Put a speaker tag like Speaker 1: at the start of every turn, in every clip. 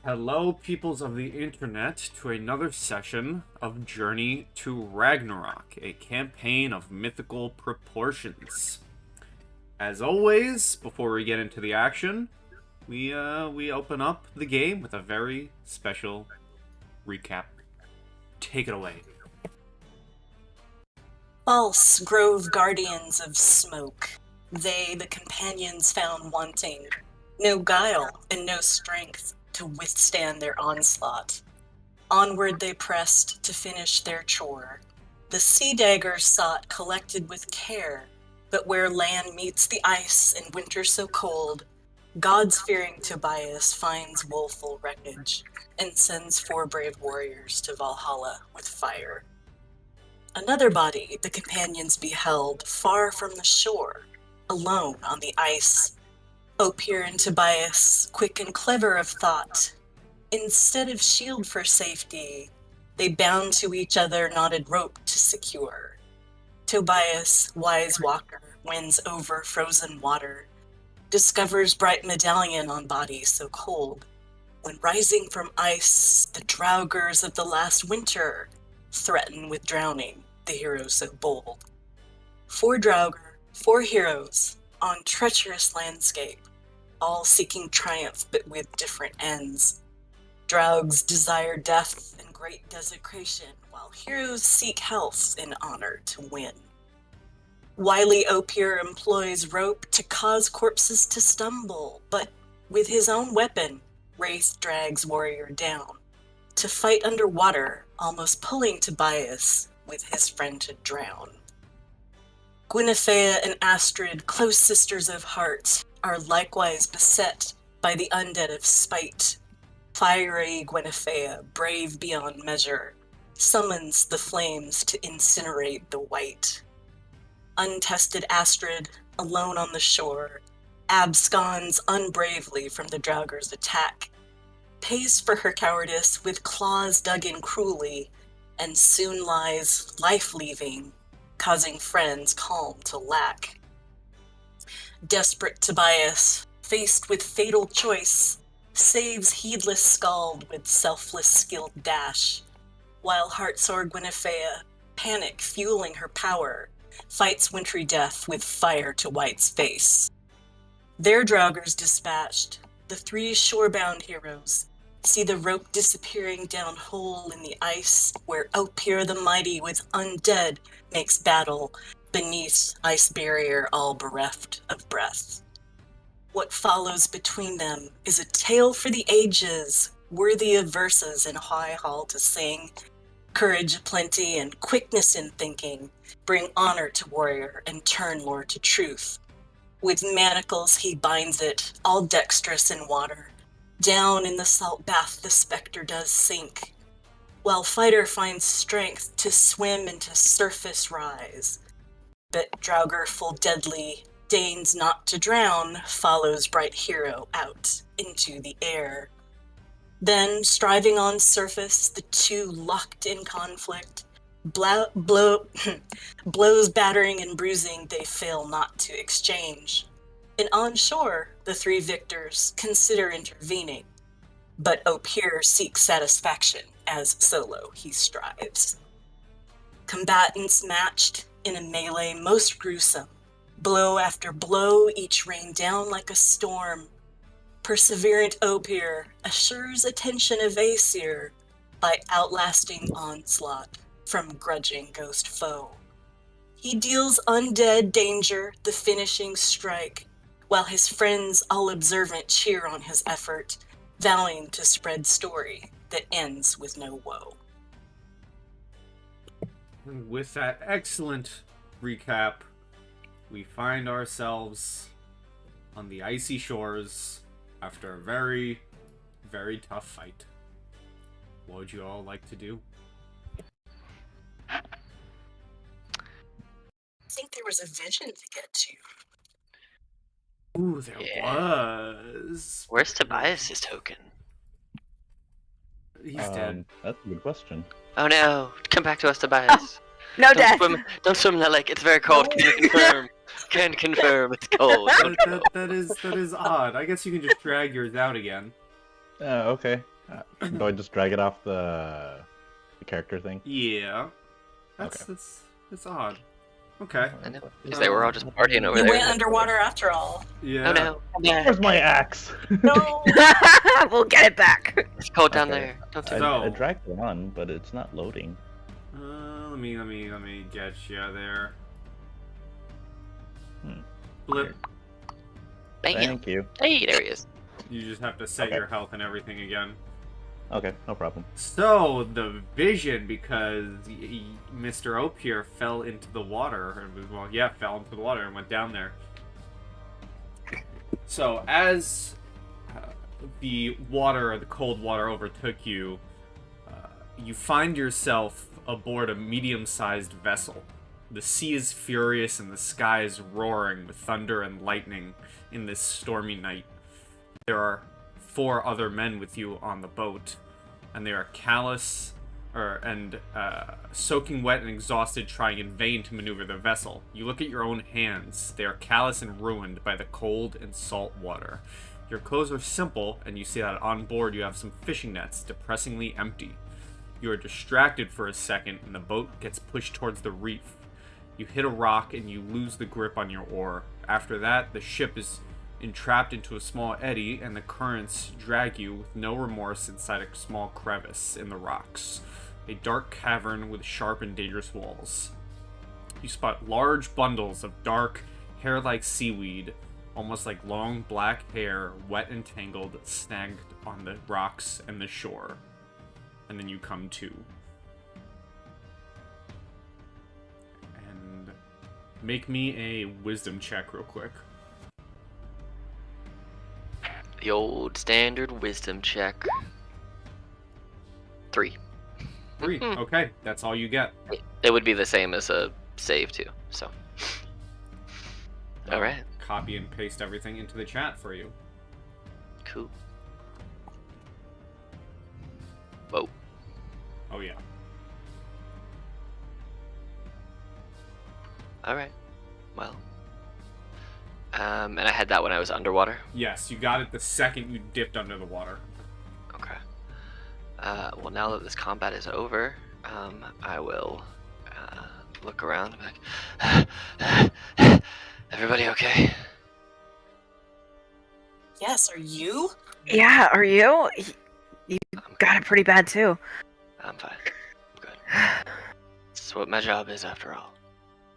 Speaker 1: Hello, peoples of the internet, to another session of Journey to Ragnarok, a campaign of mythical proportions. As always, before we get into the action, we open up the game with a very special recap. Take it away.
Speaker 2: False grove guardians of smoke, they the companions found wanting, no guile and no strength to withstand their onslaught. Onward they pressed to finish their chore. The sea daggers sought collected with care, but where land meets the ice in winter so cold, gods-fearing Tobias finds woeful wreckage and sends 4 brave warriors to Valhalla with fire. Another body the companions beheld far from the shore, alone on the ice. Opir and Tobias, quick and clever of thought, instead of shield for safety, they bound to each other knotted rope to secure. Tobias, wise walker, wins over frozen water, discovers bright medallion on body so cold. When rising from ice, the Draugrs of the last winter threaten with drowning the hero so bold. 4 Draugr, 4 heroes, on treacherous landscape, all seeking triumph but with different ends. Draugs desire death and great desecration, while heroes seek health and honor to win. Wily Opir employs rope to cause corpses to stumble, but with his own weapon, Wraith drags warrior down, to fight underwater, almost pulling Tobias with his friend to drown. Guinevere and Astrid, close sisters of heart, are likewise beset by the undead of spite. Fiery Guinevere, brave beyond measure, summons the flames to incinerate the white. Untested Astrid, alone on the shore, absconds unbravely from the Draugrs' attack, pays for her cowardice with claws dug in cruelly, and soon lies life-leaving, causing friends calm to lack. Desperate Tobias, faced with fatal choice, saves heedless Skald with selfless skilled dash, while heartsore Guinevere, panic fueling her power, fights wintry death with fire to White's face. Their Draugrs dispatched, the 3 shorebound heroes see the rope disappearing down hole in the ice where Opir the mighty with undead makes battle beneath ice barrier all bereft of breath. What follows between them is a tale for the ages, worthy of verses in high hall to sing. Courage aplenty and quickness in thinking bring honor to warrior and turn lore to truth. With manacles he binds it, all dexterous in water. Down in the salt bath the spectre does sink, while fighter finds strength to swim into surface rise. But Draugr full deadly, deigns not to drown, follows bright hero out into the air. Then, striving on surface, the 2 locked in conflict, blows battering and bruising they fail not to exchange. And on shore, the 3 victors consider intervening, but Opir seeks satisfaction as solo he strives. Combatants matched in a melee most gruesome, blow after blow each rain down like a storm. Perseverant Opir assures attention of Aesir by outlasting onslaught from grudging ghost foe. He deals undead danger the finishing strike, while his friends all observant cheer on his effort, vowing to spread story that ends with no woe.
Speaker 1: And with that excellent recap, we find ourselves on the icy shores after a very, very tough fight. What would you all like to do?
Speaker 2: I think there was a vision to get to.
Speaker 1: Ooh, there was.
Speaker 3: Where's Tobias's token?
Speaker 1: He's dead.
Speaker 4: That's a good question.
Speaker 3: Oh no! Come back to us, Tobias.
Speaker 5: No death.
Speaker 3: Don't swim in that lake. It's very cold. Can you confirm? Can confirm it's cold.
Speaker 1: That is odd. I guess you can just drag yours out again.
Speaker 4: Okay. Do I just drag it off the character thing?
Speaker 1: Yeah. That's odd. Okay.
Speaker 3: I know, because they were all just partying over
Speaker 2: You
Speaker 3: there.
Speaker 2: went underwater after all.
Speaker 1: Yeah.
Speaker 3: Oh no.
Speaker 4: Where's my axe?
Speaker 2: No.
Speaker 5: We'll get it back.
Speaker 3: It's cold down
Speaker 4: Okay.
Speaker 3: there. Don't do
Speaker 4: I,
Speaker 3: that.
Speaker 1: So-
Speaker 4: I dragged one, but it's not loading.
Speaker 1: Let me get you there.
Speaker 4: Hmm.
Speaker 1: Blip.
Speaker 3: Bam.
Speaker 4: Thank you.
Speaker 3: Hey, there he is.
Speaker 1: You just have to set
Speaker 4: Okay.
Speaker 1: your health and everything again.
Speaker 4: Okay, no problem.
Speaker 1: So, the vision, because Mr. Ope here fell into the water, fell into the water and went down there. So, as the cold water overtook you, you find yourself aboard a medium-sized vessel. The sea is furious and the sky is roaring with thunder and lightning in this stormy night. There are 4 other men with you on the boat, and they are callous and soaking wet and exhausted, trying in vain to maneuver the vessel. You look at your own hands. They are callous and ruined by the cold and salt water. Your clothes are simple, and you see that on board you have some fishing nets, depressingly empty. You are distracted for a second, and the boat gets pushed towards the reef. You hit a rock, and you lose the grip on your oar. After that, the ship is entrapped into a small eddy, and the currents drag you with no remorse inside a small crevice in the rocks. A dark cavern with sharp and dangerous walls. You spot large bundles of dark, hair-like seaweed, almost like long black hair, wet and tangled, snagged on the rocks and the shore. And then you come to. And make me a wisdom check real quick.
Speaker 3: The old standard wisdom check. 3.
Speaker 1: 3. Okay, that's all you get.
Speaker 3: It would be the same as a save too. So. All right.
Speaker 1: Copy and paste everything into the chat for you.
Speaker 3: Cool. Whoa.
Speaker 1: Oh yeah.
Speaker 3: All right. Well. And I had that when I was underwater.
Speaker 1: Yes, you got it the second you dipped under the water.
Speaker 3: Okay. Well, now that this combat is over, I will look around and be like, everybody okay?
Speaker 2: Yes, are you?
Speaker 5: Yeah, are you? You
Speaker 3: I'm
Speaker 5: got it pretty bad too.
Speaker 3: I'm fine. I'm good. This is what my job is after all.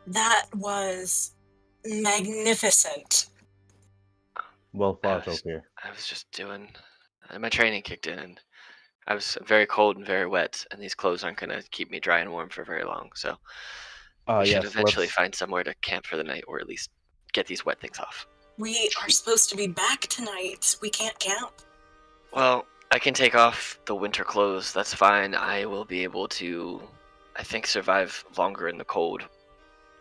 Speaker 2: That was magnificent.
Speaker 4: Well thought,
Speaker 3: Yes.
Speaker 4: here.
Speaker 3: I was just doing... my training kicked in, and I was very cold and very wet, and these clothes aren't going to keep me dry and warm for very long, so we should
Speaker 4: Yes,
Speaker 3: eventually
Speaker 4: let's-
Speaker 3: find somewhere to camp for the night, or at least get these wet things off.
Speaker 2: We are supposed to be back tonight. We can't camp.
Speaker 3: Well, I can take off the winter clothes. That's fine. I will be able to, I think, survive longer in the cold,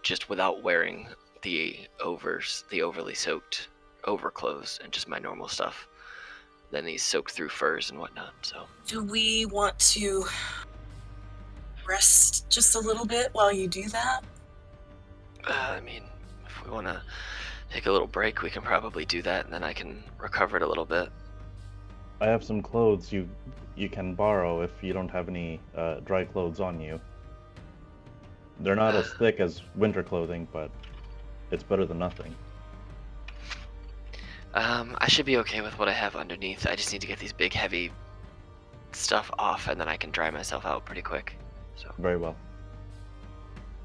Speaker 3: just without wearing the overly soaked overclothes and just my normal stuff. Then these soak through furs and whatnot. So
Speaker 2: Do we want to rest just a little bit while you do that?
Speaker 3: I mean, if we want to take a little break, we can probably do that, and then I can recover it a little bit.
Speaker 4: I have some clothes you can borrow if you don't have any dry clothes on you. They're not as thick as winter clothing, but it's better than nothing.
Speaker 3: I should be okay with what I have underneath. I just need to get these big, heavy stuff off, and then I can dry myself out pretty quick. So
Speaker 4: Very well.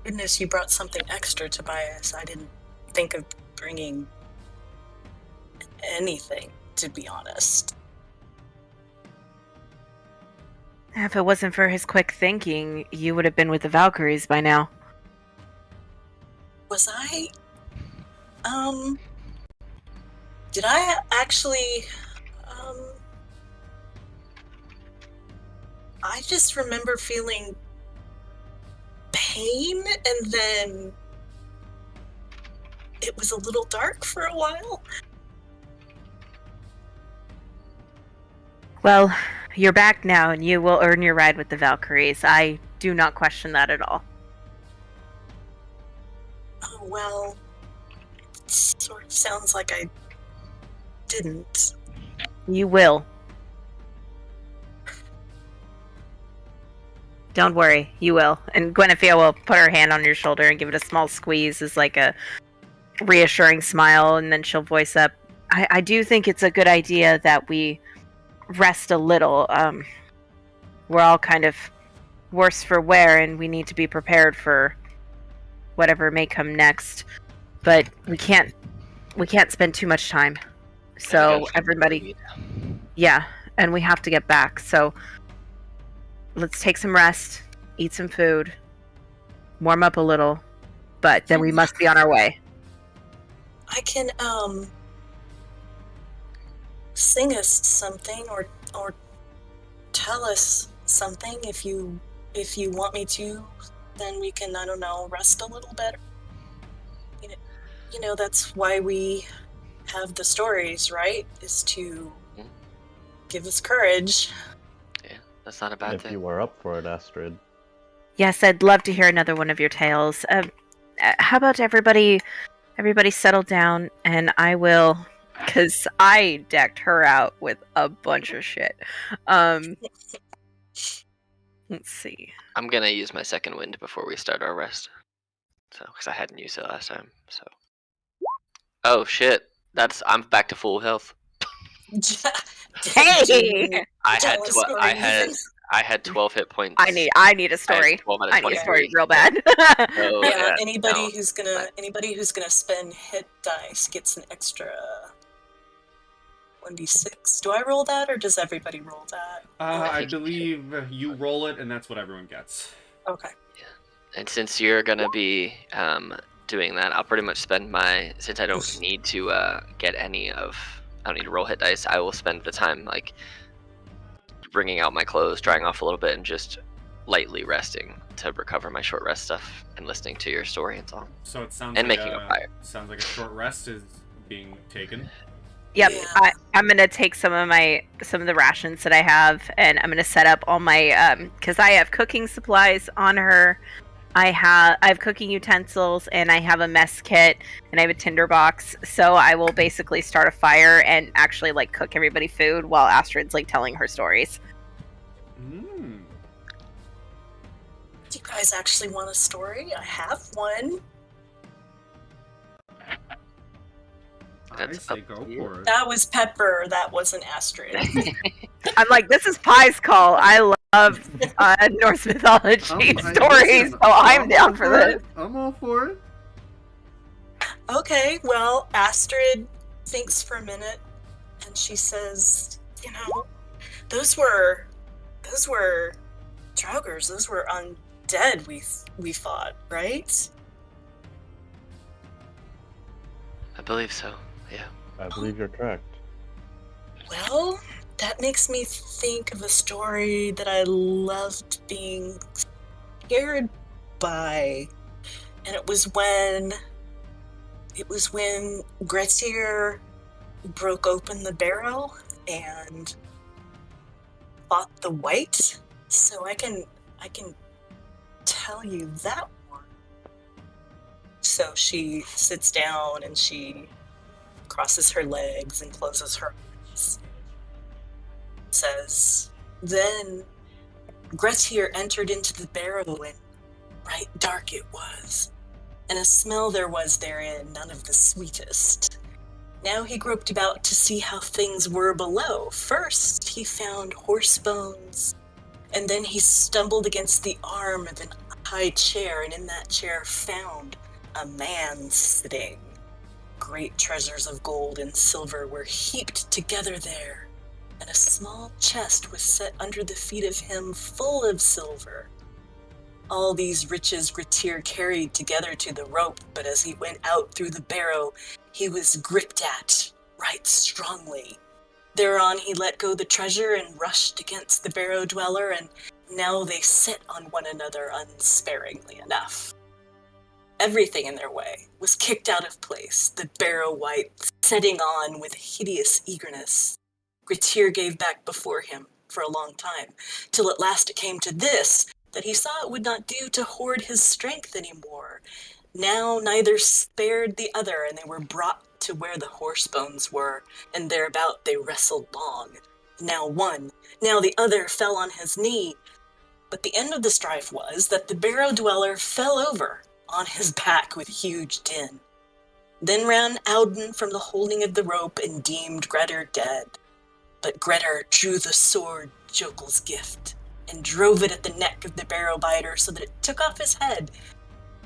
Speaker 2: Goodness, you brought something extra, Tobias. I didn't think of bringing anything, to be honest.
Speaker 5: If it wasn't for his quick thinking, you would have been with the Valkyries by now.
Speaker 2: Was I? Did I actually, I just remember feeling pain, and then it was a little dark for a while.
Speaker 5: Well, you're back now, and you will earn your ride with the Valkyries. I do not question that at all.
Speaker 2: Oh, well, it sort of sounds like I didn't.
Speaker 5: You will. Don't worry, you will. And Guinevere will put her hand on your shoulder and give it a small squeeze as like a reassuring smile, and then she'll voice up, I do think it's a good idea that we rest a little. We're all kind of worse for wear, and we need to be prepared for whatever may come next. But we can't spend too much time. So everybody, yeah, and we have to get back. So let's take some rest, eat some food, warm up a little, but then we must be on our way.
Speaker 2: I can sing us something or tell us something if you want me to. Then we can, I don't know, rest a little better. You know that's why we have the stories, right? Is to give us courage.
Speaker 3: Yeah, that's not a bad
Speaker 4: If
Speaker 3: thing.
Speaker 4: you were up for it, Astrid.
Speaker 5: Yes, I'd love to hear another one of your tales. How about everybody settle down, and I will, because I decked her out with a bunch of shit. Let's see.
Speaker 3: I'm gonna use my second wind before we start our rest. So, because I hadn't used it last time. So. Oh shit! I'm back to full health.
Speaker 5: Hey!
Speaker 3: I had 12 hit points.
Speaker 5: I need a story. I need a story real bad.
Speaker 3: So,
Speaker 2: Yeah, anybody who's gonna spend hit dice gets an extra 1d6. Do I roll that, or does everybody roll that?
Speaker 1: I believe you roll it, and that's what everyone gets.
Speaker 2: Okay.
Speaker 3: And since you're gonna be doing that, I'll pretty much spend since I don't need to I don't need to roll hit dice, I will spend the time like bringing out my clothes, drying off a little bit, and just lightly resting to recover my short rest stuff and listening to your story and song.
Speaker 1: So it sounds
Speaker 3: and
Speaker 1: like
Speaker 3: making a fire.
Speaker 1: Sounds like a short rest is being taken.
Speaker 5: Yep,
Speaker 2: Yeah.
Speaker 5: I'm gonna take some of the rations that I have, and I'm gonna set up all my because I have cooking supplies on her. I have cooking utensils, and I have a mess kit, and I have a tinder box. So I will basically start a fire and actually like cook everybody food while Astrid's like telling her stories.
Speaker 1: Mm.
Speaker 2: Do you guys actually want a story? I have one.
Speaker 1: I say go for it.
Speaker 2: That was Pepper. That wasn't Astrid.
Speaker 5: I'm like, this is Pie's call. I love Norse mythology stories, so I'm down for this.
Speaker 1: I'm all for it.
Speaker 2: Okay, well, Astrid thinks for a minute, and she says, those were Draugrs. Those were undead we fought, right?
Speaker 3: I believe so. Yeah.
Speaker 4: I believe you're correct.
Speaker 2: Well, that makes me think of a story that I loved being scared by. And it was when Grettir broke open the barrel and fought the white. So I can tell you that one. So she sits down and she crosses her legs and closes her eyes. Says, then Grettir entered into the barrow, and right dark it was, and a smell there was therein, none of the sweetest. Now he groped about to see how things were below. First he found horse bones, and then he stumbled against the arm of an high chair, and in that chair found a man sitting. Great treasures of gold and silver were heaped together there, and a small chest was set under the feet of him full of silver. All these riches Grettir carried together to the rope, but as he went out through the barrow, he was gripped at right strongly. Thereon he let go the treasure and rushed against the barrow dweller, and now they set on one another unsparingly enough. Everything in their way was kicked out of place, the barrow white setting on with hideous eagerness. Grettir gave back before him for a long time, till at last it came to this, that he saw it would not do to hoard his strength any more. Now neither spared the other, and they were brought to where the horse bones were, and thereabout they wrestled long. Now one, now the other fell on his knee. But the end of the strife was that the barrow dweller fell over on his back with a huge din. Then ran Auden from the holding of the rope and deemed Grettir dead. But Grettir drew the sword, Jokel's gift, and drove it at the neck of the barrow biter so that it took off his head.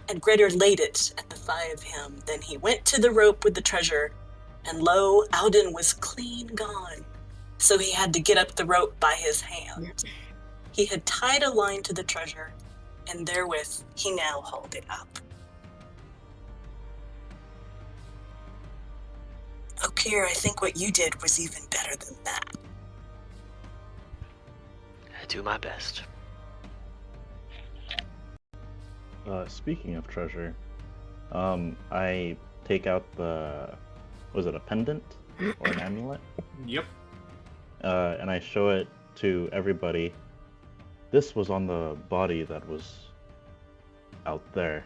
Speaker 2: And Grettir laid it at the thigh of him. Then he went to the rope with the treasure, and lo, Auden was clean gone. So he had to get up the rope by his hand. He had tied a line to the treasure, and therewith he now hauled it up. Oh, Pierre, I think what you did was even better than that.
Speaker 3: I do my best.
Speaker 4: Speaking of treasure, I take out was it a pendant or an amulet?
Speaker 1: Yep.
Speaker 4: And I show it to everybody. This was on the body that was out there.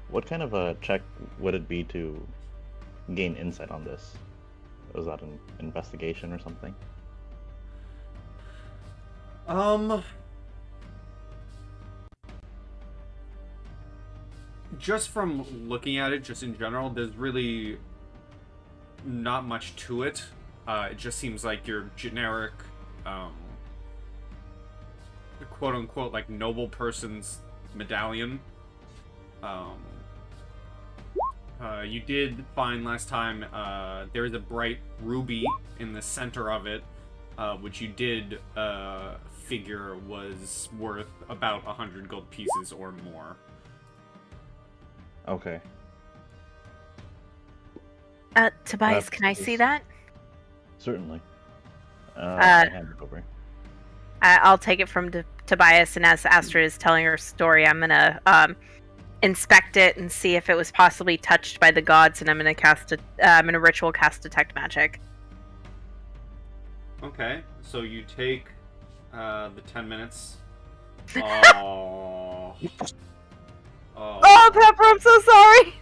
Speaker 4: What kind of a check would it be to gain insight on this? Was that an investigation or something?
Speaker 1: Just from looking at it, just in general, there's really not much to it. It just seems like your generic, quote-unquote, like, noble person's medallion. You did find last time, there is a bright ruby in the center of it, which you did figure was worth about 100 gold pieces or more.
Speaker 4: Okay.
Speaker 5: Tobias, can I see that?
Speaker 4: Certainly. I hand it over.
Speaker 5: I'll take it from Tobias, and as Astra is telling her story, I'm gonna inspect it and see if it was possibly touched by the gods, and I'm gonna ritual cast detect magic.
Speaker 1: Okay, so you take the 10 minutes. Oh.
Speaker 5: Oh, Pepper, I'm so sorry.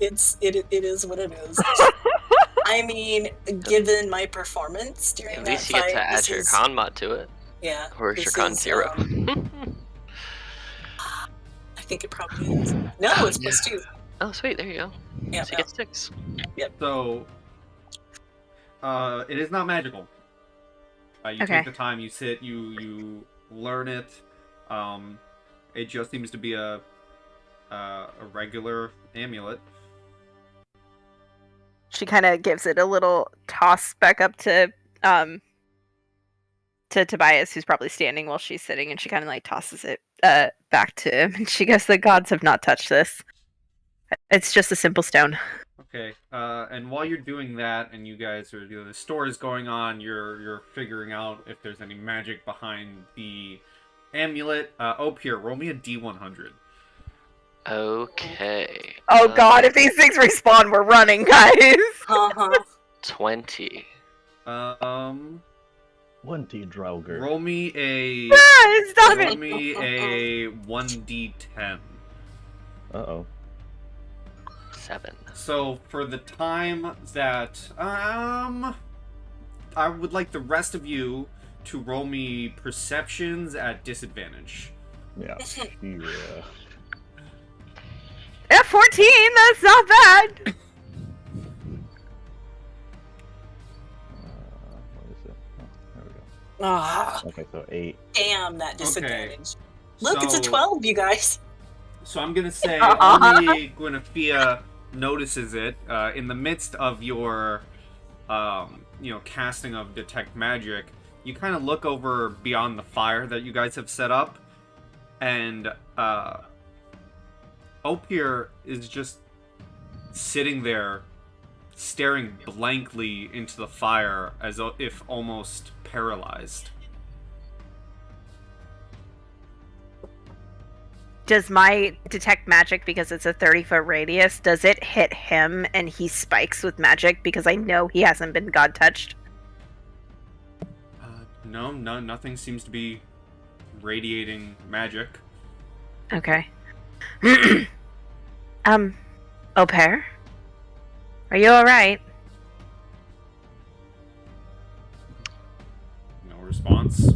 Speaker 2: It is what it is. I mean, given my performance during
Speaker 3: At
Speaker 2: that
Speaker 3: least you get
Speaker 2: fight,
Speaker 3: to add your con mod to it.
Speaker 2: Yeah.
Speaker 3: Or is your con 0?
Speaker 2: I think it probably is. No, it's +2.
Speaker 3: Oh, sweet, there you go.
Speaker 2: Yeah,
Speaker 3: So you get 6.
Speaker 1: So, it is not magical. You
Speaker 5: Okay.
Speaker 1: take the time, you sit, you learn it. It just seems to be a regular amulet.
Speaker 5: She kind of gives it a little toss back up to Tobias, who's probably standing while she's sitting, and she kind of like tosses it back to him, and she goes, "The gods have not touched this. It's just a simple stone."
Speaker 1: Okay, and while you're doing that, and you guys are, the store is going on, you're figuring out if there's any magic behind the amulet. Pierre, roll me a D100.
Speaker 3: Okay.
Speaker 5: Oh god, if these things respawn, we're running, guys!
Speaker 3: 20.
Speaker 4: 20 Draugr.
Speaker 1: Roll me a...
Speaker 5: Stop
Speaker 1: roll
Speaker 5: it!
Speaker 1: me a 1d10.
Speaker 4: Uh-oh.
Speaker 3: 7.
Speaker 1: So, for the time that... I would like the rest of you to roll me perceptions at disadvantage.
Speaker 4: Yeah.
Speaker 5: Yeah, 14, that's not bad!
Speaker 4: What is it? Oh, there we go.
Speaker 2: Ah,
Speaker 4: Okay, so 8.
Speaker 2: damn, that disadvantage.
Speaker 1: Okay.
Speaker 2: Look, it's a
Speaker 1: So-
Speaker 2: 12, you guys.
Speaker 1: So I'm gonna say only Guinevere notices it in the midst of your, casting of detect magic. You kind of look over beyond the fire that you guys have set up, and Opier is just sitting there, staring blankly into the fire as if almost paralyzed.
Speaker 5: Does my detect magic, because it's a 30-foot radius, does it hit him and he spikes with magic because I know he hasn't been god touched?
Speaker 1: No, nothing seems to be radiating magic.
Speaker 5: Okay. Au pair? Are you alright?
Speaker 1: response.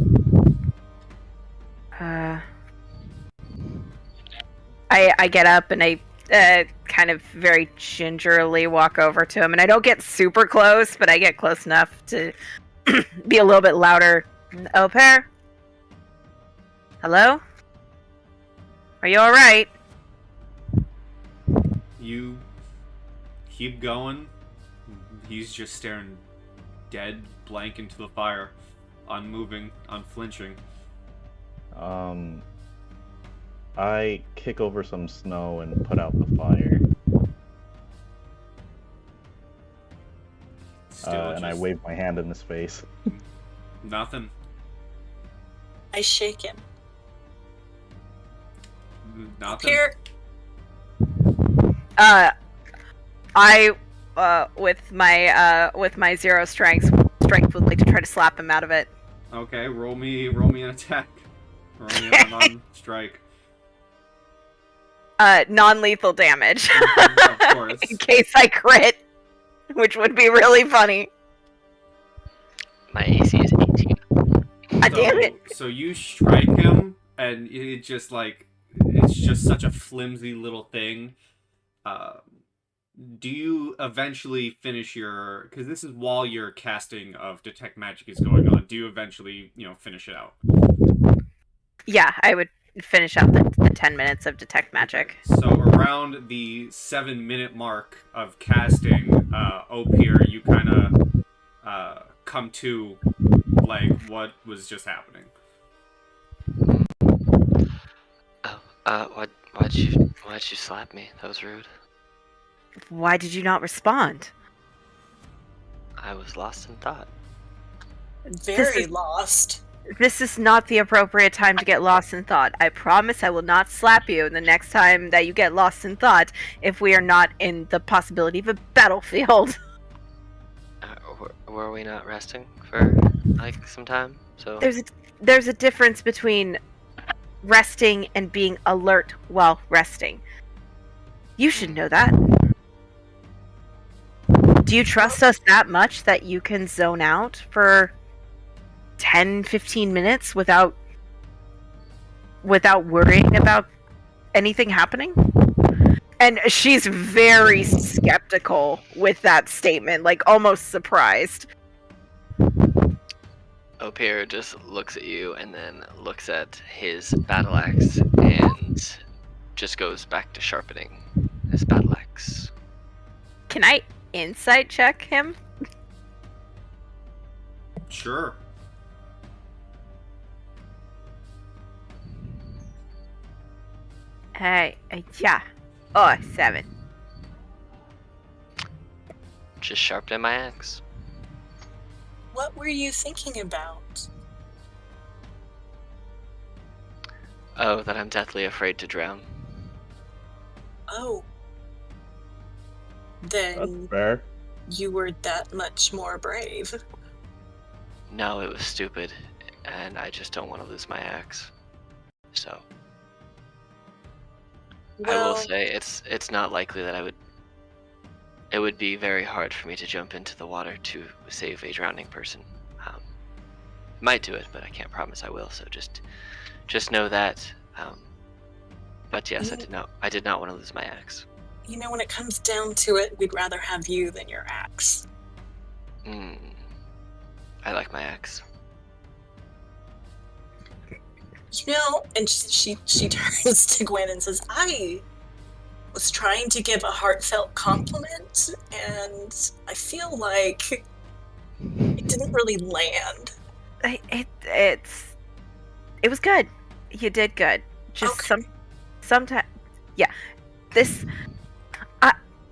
Speaker 5: I get up and I kind of very gingerly walk over to him, and I don't get super close, but I get close enough to be a little bit louder. Au pair? Hello? Are you alright?
Speaker 1: You keep going. He's just staring dead blank into the fire, unmoving, unflinching.
Speaker 4: I kick over some snow and put out the fire. And I wave my hand in his face.
Speaker 1: Nothing.
Speaker 2: I shake him.
Speaker 1: Nothing.
Speaker 2: Here.
Speaker 5: I with my 0 strength would like to try to slap him out of it.
Speaker 1: Okay, roll me an attack. Roll me a non-strike.
Speaker 5: Non-lethal damage.
Speaker 1: Of course.
Speaker 5: In case I crit, which would be really funny.
Speaker 3: My AC is 18.
Speaker 5: Damn it.
Speaker 1: So you strike him, and it's just such a flimsy little thing. Do you eventually finish your... Because this is while your casting of Detect Magic is going on. Do you eventually, finish it out?
Speaker 5: Yeah, I would finish out the 10 minutes of Detect Magic.
Speaker 1: So around the 7-minute mark of casting, Opier, you kind of come to, what was just happening.
Speaker 3: Why'd you slap me? That was rude.
Speaker 5: Why did you not respond?
Speaker 3: I was lost in thought.
Speaker 2: Very lost.
Speaker 5: This is not the appropriate time to get lost in thought. I promise I will not slap you the next time that you get lost in thought if we are not in the possibility of a battlefield.
Speaker 3: Were we not resting for, some time? So
Speaker 5: There's a difference between resting and being alert while resting. You should know that. Do you trust us that much that you can zone out for 10-15 minutes without worrying about anything happening? And she's very skeptical with that statement, almost surprised.
Speaker 3: Opier just looks at you and then looks at his battle axe and just goes back to sharpening his battle axe.
Speaker 5: Can I insight check him?
Speaker 1: Sure.
Speaker 5: Yeah. Oh, 7.
Speaker 3: Just sharpening my axe.
Speaker 2: What were you thinking about?
Speaker 3: Oh, that I'm deathly afraid to drown.
Speaker 2: Oh.
Speaker 4: That's
Speaker 2: Then
Speaker 4: fair.
Speaker 2: you were that much more brave.
Speaker 3: No, it was stupid, and I just don't want to lose my axe. So I will say it's not likely that it would be very hard for me to jump into the water to save a drowning person. Might do it, but I can't promise I will. So just know that. But yes, I did not want to lose my axe.
Speaker 2: When it comes down to it, we'd rather have you than your axe.
Speaker 3: I like my axe.
Speaker 2: And she turns to Gwen and says, I was trying to give a heartfelt compliment, and I feel like it didn't really land.
Speaker 5: It was good. You did good. Just
Speaker 2: Okay.
Speaker 5: sometimes, yeah. This,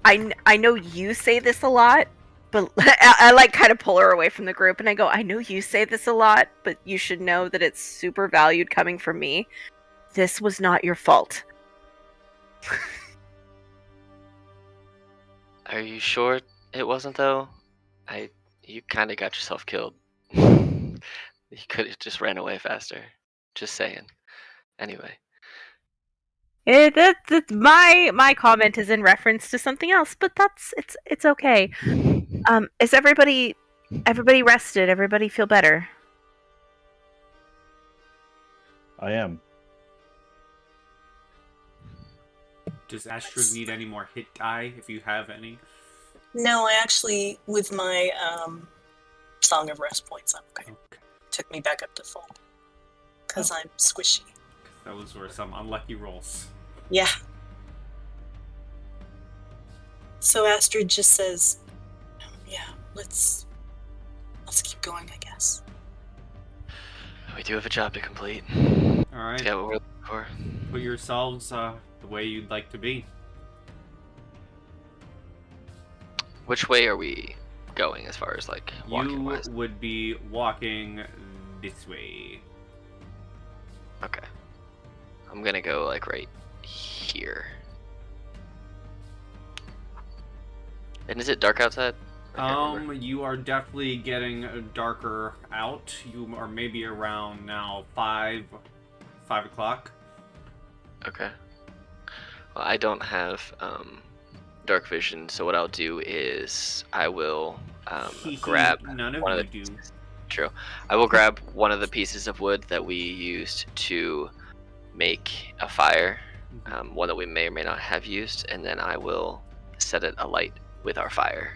Speaker 5: I know you say this a lot, but I kind of pull her away from the group, and I go, I know you say this a lot, but you should know that it's super valued coming from me. This was not your fault.
Speaker 3: Are you sure it wasn't though? You kind of got yourself killed. You could have just ran away faster. Just saying. Anyway.
Speaker 5: My comment is in reference to something else, but it's okay. Is everybody rested? Everybody feel better?
Speaker 4: I am.
Speaker 1: Does Astrid need any more hit die, if you have any?
Speaker 2: No, I actually, with my Song of Rest points, I'm okay. Took me back up to full. Because I'm squishy.
Speaker 1: Those were some unlucky rolls.
Speaker 2: Yeah. So Astrid just says, yeah, let's keep going, I guess.
Speaker 3: We do have a job to complete.
Speaker 1: Alright.
Speaker 3: Yeah, what we're looking for.
Speaker 1: Put yourselves the way you'd like to be.
Speaker 3: Which way are we going as far as like walking
Speaker 1: You
Speaker 3: wise?
Speaker 1: would be walking this way.
Speaker 3: Okay. I'm gonna go like right here. And is it dark outside? I can't remember.
Speaker 1: You are definitely getting darker out. You are maybe around now 5 o'clock.
Speaker 3: Okay. Well, I don't have dark vision, so what I'll do is I will grab
Speaker 1: None of
Speaker 3: one
Speaker 1: you
Speaker 3: of the
Speaker 1: do.
Speaker 3: pieces. True. I will grab one of the pieces of wood that we used to make a fire, one that we may or may not have used, and then I will set it alight with our fire.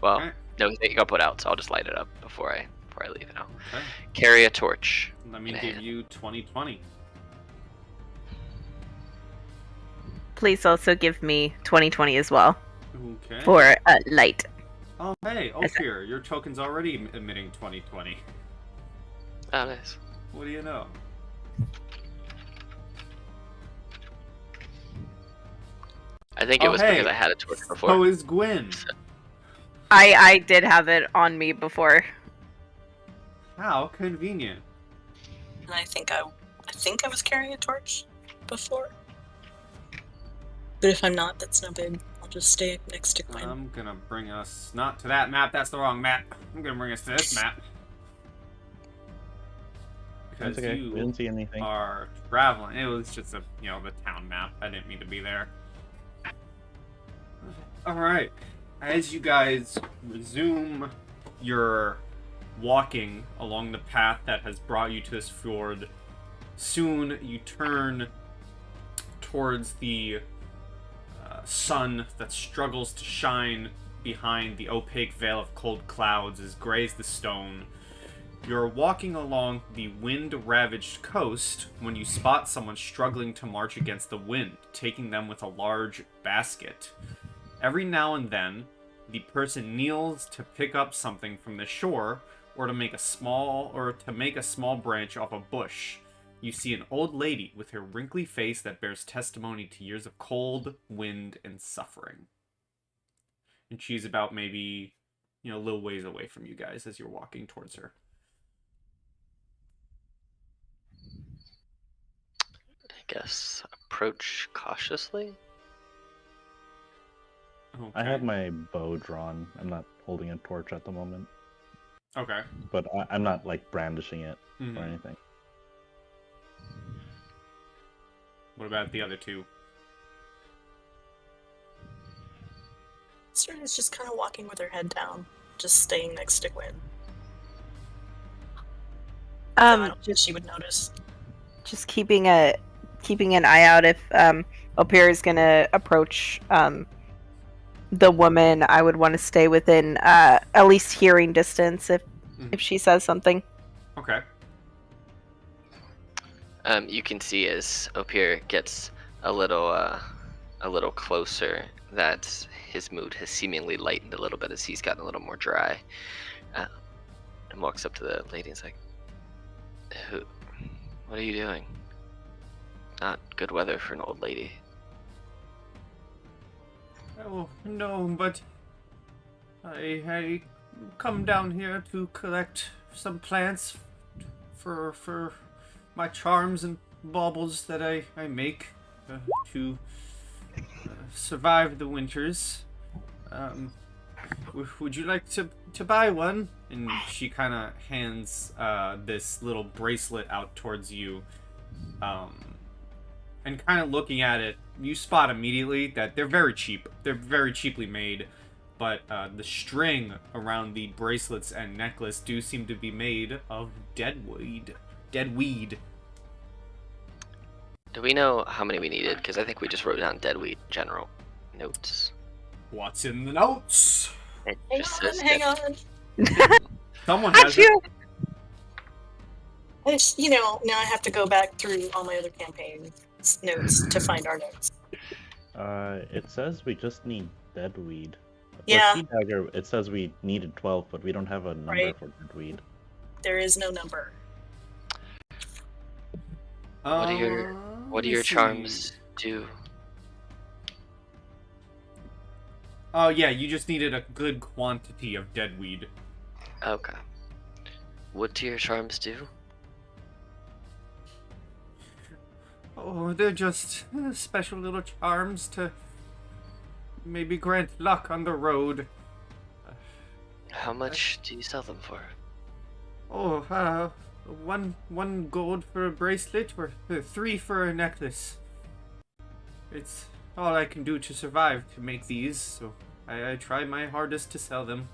Speaker 3: Well,
Speaker 1: Okay.
Speaker 3: no, it got put out, so I'll just light it up before I leave it out.
Speaker 1: Okay.
Speaker 3: Carry a torch.
Speaker 1: Let me
Speaker 3: in a
Speaker 1: give
Speaker 3: hand.
Speaker 1: you 20/20.
Speaker 5: Please also give me 20/20 as well
Speaker 1: Okay.
Speaker 5: for light.
Speaker 1: Oh, hey, Ophir, your token's already emitting 20/20.
Speaker 3: Oh, nice.
Speaker 1: What do you know?
Speaker 3: I think it
Speaker 1: Oh,
Speaker 3: was
Speaker 1: hey.
Speaker 3: because I had a torch before.
Speaker 1: So is Gwyn.
Speaker 5: I did have it on me before.
Speaker 1: How convenient.
Speaker 2: And I think I was carrying a torch before. But if I'm not, that's no big. I'll just stay next to Gwen.
Speaker 1: I'm gonna bring us not to that map. That's the wrong map. I'm gonna bring us to this map. Because
Speaker 4: That's okay.
Speaker 1: you
Speaker 4: We didn't see anything.
Speaker 1: are traveling. It was just a the town map. I didn't mean to be there. All right. As you guys resume your walking along the path that has brought you to this fjord, soon you turn towards the sun that struggles to shine behind the opaque veil of cold clouds as gray as the stone. You're walking along the wind-ravaged coast when you spot someone struggling to march against the wind, taking them with a large basket. Every now and then, the person kneels to pick up something from the shore or to make a small branch off a bush. You see an old lady with her wrinkly face that bears testimony to years of cold, wind, and suffering. And she's about maybe, a little ways away from you guys as you're walking towards her.
Speaker 3: I guess approach cautiously.
Speaker 1: Okay.
Speaker 4: I have my bow drawn. I'm not holding a torch at the moment,
Speaker 1: Okay.
Speaker 4: but I'm not like brandishing it
Speaker 1: Mhm.
Speaker 4: or anything.
Speaker 1: What about the other two?
Speaker 2: Astrid is just kind of walking with her head down, just staying next to Gwen. I don't think she would notice.
Speaker 5: Just keeping an eye out if Opir is gonna approach the woman. I would want to stay within at least hearing distance if she says something.
Speaker 1: Okay.
Speaker 3: You can see as Opir gets a little closer that his mood has seemingly lightened a little bit as he's gotten a little more dry, and walks up to the lady and is like, "What are you doing? Not good weather for an old lady."
Speaker 1: Oh, no, but I come down here to collect some plants for my charms and baubles that I make to survive the winters. Would you like to buy one? And she kind of hands this little bracelet out towards you. And kind of looking at it, you spot immediately that they're very cheap. They're very cheaply made. But the string around the bracelets and necklace do seem to be made of deadweed.
Speaker 3: Do we know how many we needed? Because I think we just wrote down Deadweed general notes.
Speaker 1: What's in the notes?
Speaker 3: It
Speaker 2: Hang
Speaker 3: just
Speaker 2: on,
Speaker 3: says
Speaker 2: hang
Speaker 3: Dead-
Speaker 2: on.
Speaker 1: Someone has it.
Speaker 2: Now I have to go back through all my other campaign notes to find our notes.
Speaker 4: It says we just need Deadweed.
Speaker 2: Yeah.
Speaker 4: For Sea Dagger, it says we needed 12, but we don't have a number
Speaker 2: Right.
Speaker 4: for Deadweed.
Speaker 2: There is no number.
Speaker 3: What do
Speaker 1: Let me
Speaker 3: your
Speaker 1: see.
Speaker 3: charms do?
Speaker 1: Oh yeah, you just needed a good quantity of Deadweed.
Speaker 3: Okay. What do your charms do?
Speaker 1: Oh, they're just special little charms to maybe grant luck on the road.
Speaker 3: How much do you sell them for?
Speaker 1: Oh, one gold for a bracelet, or 3 for a necklace. It's all I can do to survive to make these, so I try my hardest to sell them.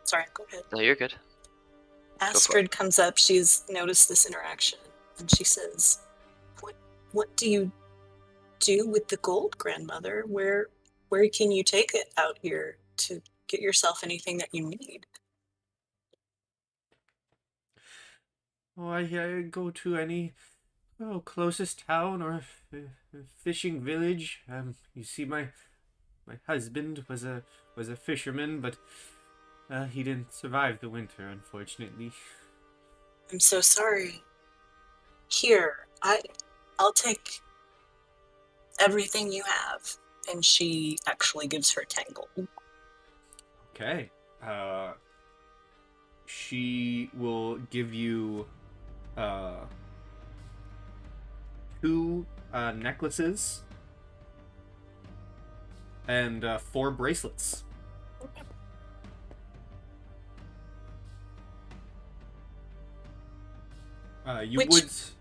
Speaker 2: Sorry, go ahead.
Speaker 3: No, you're good.
Speaker 2: Astrid comes up. She's noticed this interaction, and she says, "What do you do with the gold, grandmother? Where can you take it out here to get yourself anything that you need?"
Speaker 1: Oh, I go to any closest town or fishing village. You see, my husband was a fisherman, but he didn't survive the winter, unfortunately.
Speaker 2: I'm so sorry. Here, I'll take everything you have. And she actually gives her 10 gold.
Speaker 1: Okay. She will give you 2 necklaces and 4 bracelets.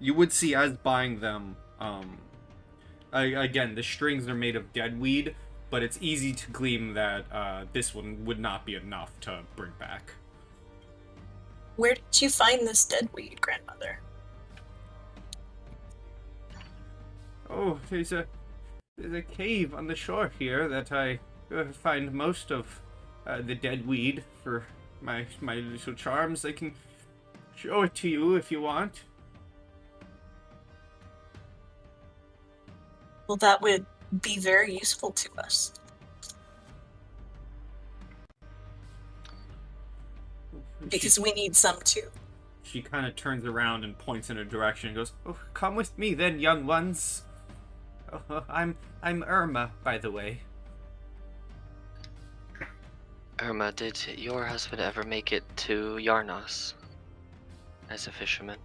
Speaker 1: You would see as buying them. Again, the strings are made of Deadweed, but it's easy to glean that this one would not be enough to bring back.
Speaker 2: Where did you find this Deadweed, grandmother?
Speaker 1: Oh, there's a cave on the shore here that I find most of the Deadweed for my little charms. I can show it to you if you want.
Speaker 2: Well, that would be very useful to us. Because we need some too.
Speaker 1: She kind of turns around and points in a direction and goes, "Oh, come with me then, young ones. Oh, I'm Irma, by the way."
Speaker 3: Irma, did your husband ever make it to Yarnos as a fisherman?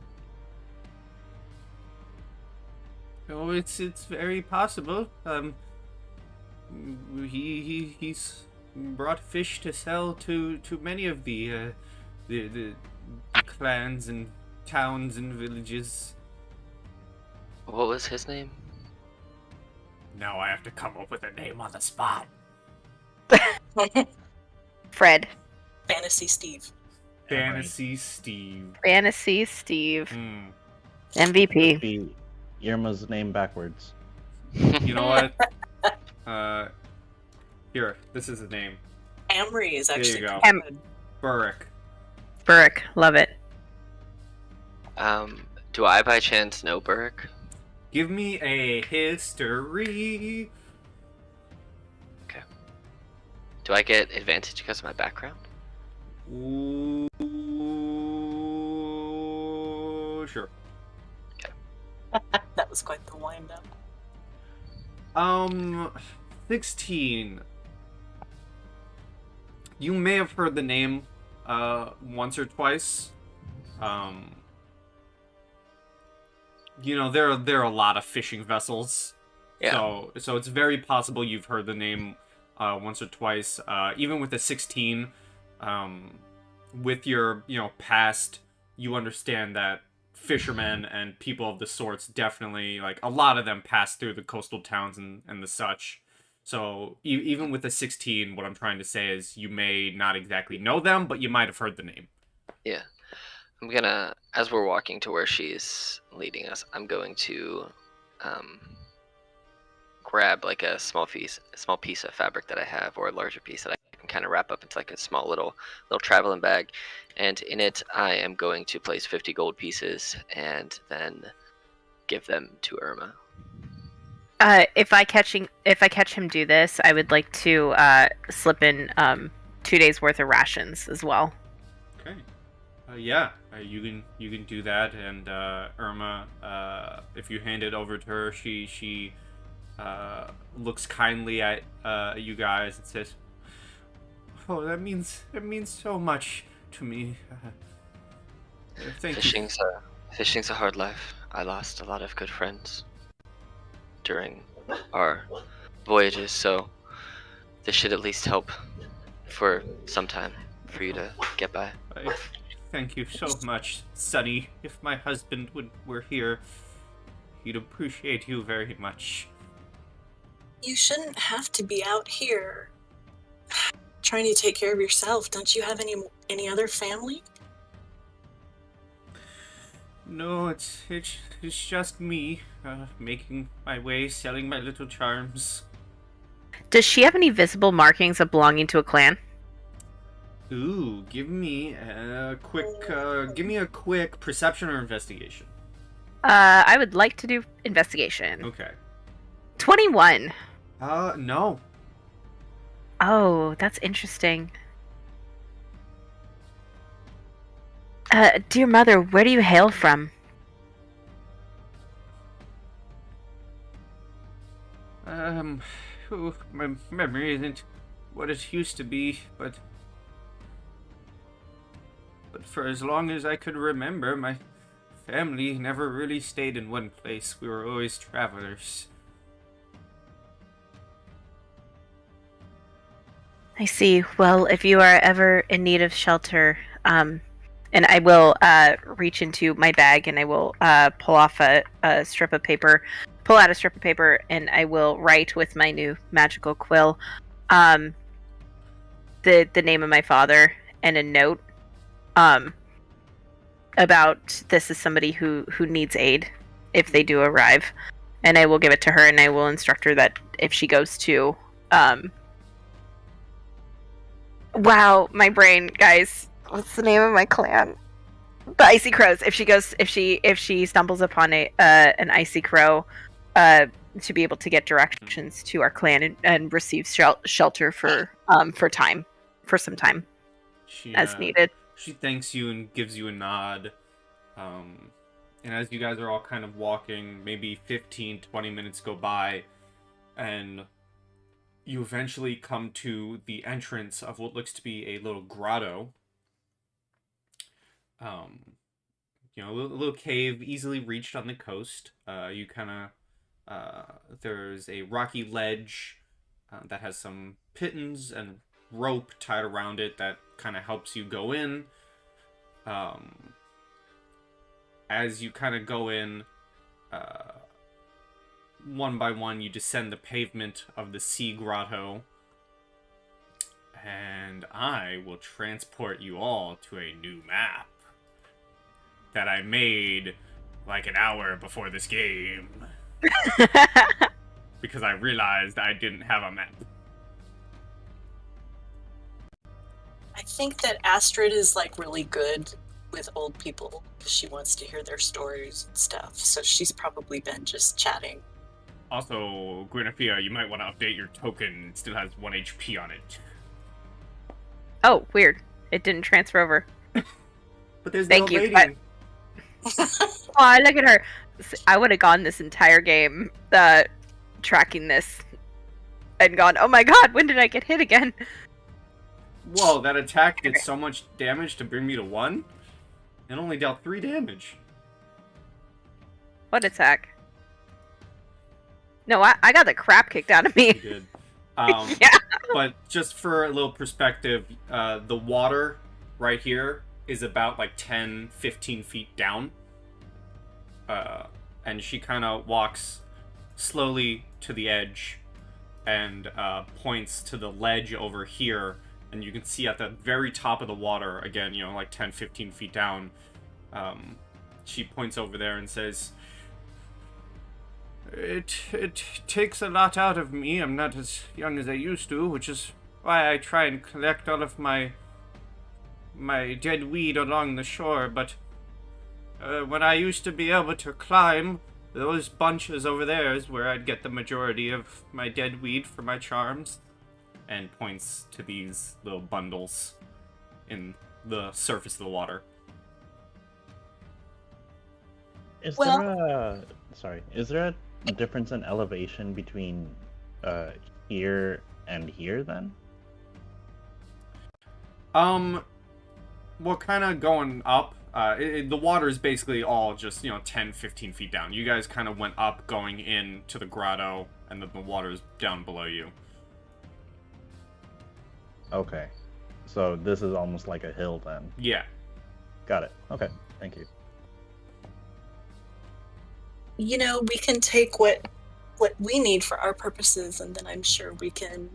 Speaker 1: Oh, it's very possible. He's brought fish to sell to many of the clans and towns and villages.
Speaker 3: What was his name?
Speaker 1: Now I have to come up with a name on the spot.
Speaker 5: Fred.
Speaker 2: Fantasy Steve.
Speaker 1: Fantasy Steve.
Speaker 5: Fantasy Steve.
Speaker 1: Hmm.
Speaker 5: MVP.
Speaker 4: Be Irma's name backwards.
Speaker 1: You know what? Here, this is his name.
Speaker 2: Amory is actually
Speaker 1: There you go.
Speaker 2: pretty good.
Speaker 1: Burrick.
Speaker 5: Burrick. Love it.
Speaker 3: Do I by chance know Burrick?
Speaker 1: Give me a history.
Speaker 3: Okay. Do I get advantage because of my background?
Speaker 1: Ooh, sure.
Speaker 2: That was quite the wind up.
Speaker 1: 16. You may have heard the name once or twice. You know, there are a lot of fishing vessels.
Speaker 3: Yeah.
Speaker 1: So it's very possible you've heard the name once or twice. Even with the 16, with your past, you understand that fishermen and people of the sorts definitely, like, a lot of them pass through the coastal towns and the such. So even with the 16, what I'm trying to say is you may not exactly know them, but you might have heard the name.
Speaker 3: Yeah. I'm gonna, as we're walking to where she's leading us, I'm going to grab like a small piece of fabric that I have, or a larger piece that I can kind of wrap up into like a small little traveling bag, and in it I am going to place 50 gold pieces and then give them to Irma.
Speaker 5: If I catch him do this, I would like to slip in 2 days worth of rations as well.
Speaker 1: Okay. Yeah, you can do that, and Irma, if you hand it over to her, she looks kindly at you guys and says, "Oh, that means so much to me. Thank you."
Speaker 3: Fishing's a hard life. I lost a lot of good friends during our voyages, so this should at least help for some time for you to get by.
Speaker 1: Thank you so much, Sonny. If my husband were here, he'd appreciate you very much.
Speaker 2: You shouldn't have to be out here trying to take care of yourself. Don't you have any other family?
Speaker 1: No, it's just me, making my way, selling my little charms.
Speaker 5: Does she have any visible markings of belonging to a clan?
Speaker 1: Ooh, give me a quick perception or investigation.
Speaker 5: I would like to do investigation.
Speaker 1: Okay.
Speaker 5: 21.
Speaker 1: No.
Speaker 5: Oh, that's interesting. Dear mother, where do you hail from?
Speaker 1: My memory isn't what it used to be, but for as long as I could remember, my family never really stayed in one place. We were always travelers.
Speaker 5: I see. Well, if you are ever in need of shelter, and I will reach into my bag and I will pull off a strip of paper, pull out a strip of paper, and I will write with my new magical quill the name of my father and a note about this is somebody who needs aid if they do arrive, and I will give it to her and I will instruct her that if she goes to wow, my brain, guys. What's the name of my clan? The Icy Crows. If she stumbles upon an Icy Crow, to be able to get directions to our clan and receive shelter for some time, as needed.
Speaker 1: She thanks you and gives you a nod. And as you guys are all kind of walking, maybe 15-20 minutes go by, and you eventually come to the entrance of what looks to be a little grotto. A little cave easily reached on the coast. You kind of, there's a rocky ledge that has some pittons and rope tied around it that kind of helps you go in. As you kind of go in, one by one, you descend the pavement of the sea grotto, and I will transport you all to a new map that I made like an hour before this game. Because I realized I didn't have a map.
Speaker 2: I think that Astrid is like really good with old people because she wants to hear their stories and stuff. So she's probably been just chatting.
Speaker 1: Also, Guinevere, you might want to update your token. It still has 1 HP on it.
Speaker 5: Oh, weird. It didn't transfer over.
Speaker 1: But there's
Speaker 5: Thank
Speaker 1: no
Speaker 5: you.
Speaker 1: rating.
Speaker 5: Oh, look at her. I would have gone this entire game tracking this and gone, oh my god, when did I get hit again?
Speaker 1: Whoa, that attack did so much damage to bring me to 1? It only dealt 3 damage.
Speaker 5: What attack? No, I got the crap kicked out of me.
Speaker 1: You did.
Speaker 5: Yeah.
Speaker 1: But just for a little perspective, the water right here is about like 10-15 feet down. And she kind of walks slowly to the edge and points to the ledge over here. And you can see at the very top of the water, again, like 10-15 feet down, She points over there and says, It takes a lot out of me. I'm not as young as I used to, which is why I try and collect all of my dead weed along the shore, but when I used to be able to climb, those bunches over there is where I'd get the majority of my dead weed for my charms. And points to these little bundles in the surface of the water.
Speaker 4: Is
Speaker 2: Well-
Speaker 4: is there a difference in elevation between here and here then?
Speaker 1: We're kind of going up. The water is basically all just, 10, 15 feet down. You guys kind of went up going into the grotto, and then the water's down below you.
Speaker 4: Okay. So this is almost like a hill then.
Speaker 1: Yeah.
Speaker 4: Got it. Okay. Thank you.
Speaker 2: We can take what we need for our purposes, and then I'm sure we can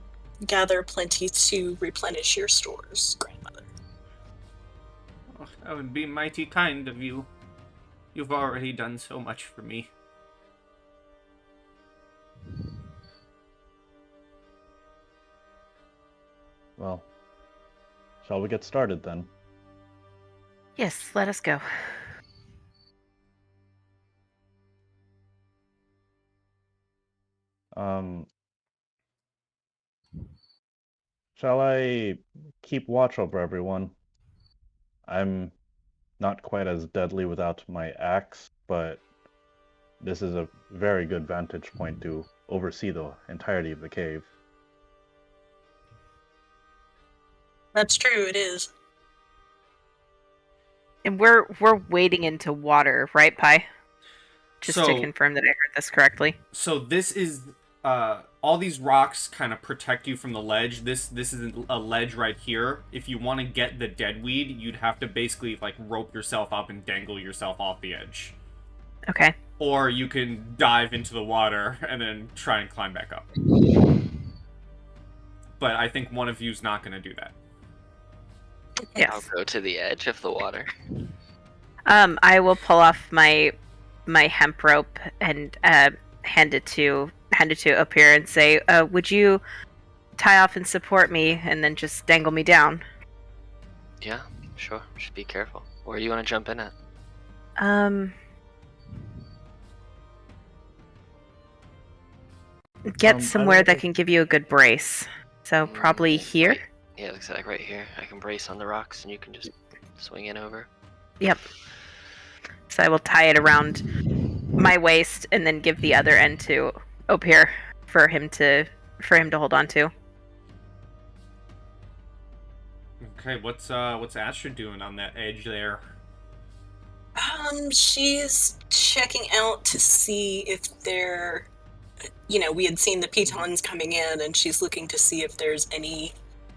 Speaker 2: gather plenty to replenish your stores, grandmother.
Speaker 1: Oh, that would be mighty kind of you. You've already done so much for me.
Speaker 4: Well, shall we get started then?
Speaker 5: Yes, let us go.
Speaker 4: Shall I keep watch over everyone? I'm not quite as deadly without my axe, but this is a very good vantage point to oversee the entirety of the cave.
Speaker 2: That's true, it is.
Speaker 5: And we're wading into water, right, Pi? Just to
Speaker 1: So-
Speaker 5: confirm that I heard this correctly.
Speaker 1: So this is all these rocks kind of protect you from the ledge. This is a ledge right here. If you want to get the deadweed, you'd have to basically like rope yourself up and dangle yourself off the edge.
Speaker 5: Okay.
Speaker 1: Or you can dive into the water and then try and climb back up. But I think one of you's not going to do that.
Speaker 3: I'll
Speaker 5: Yes.
Speaker 3: go to the edge of the water.
Speaker 5: I will pull off my hemp rope and hand it to up here and say, would you tie off and support me and then just dangle me down?
Speaker 3: Yeah, sure. Just be careful. Where do you want to jump in at?
Speaker 5: Get
Speaker 4: I
Speaker 5: somewhere
Speaker 4: would
Speaker 5: that
Speaker 4: like-
Speaker 5: can give you a good brace. So probably here?
Speaker 3: Right. Yeah, it looks like right here. I can brace on the rocks and you can just swing in over.
Speaker 5: Yep. So I will tie it around my waist and then give the other end to Opir for him to hold on to.
Speaker 1: Okay, what's Astra doing on that edge there?
Speaker 2: She's checking out to see if there, we had seen the pitons coming in, and she's looking to see if there's any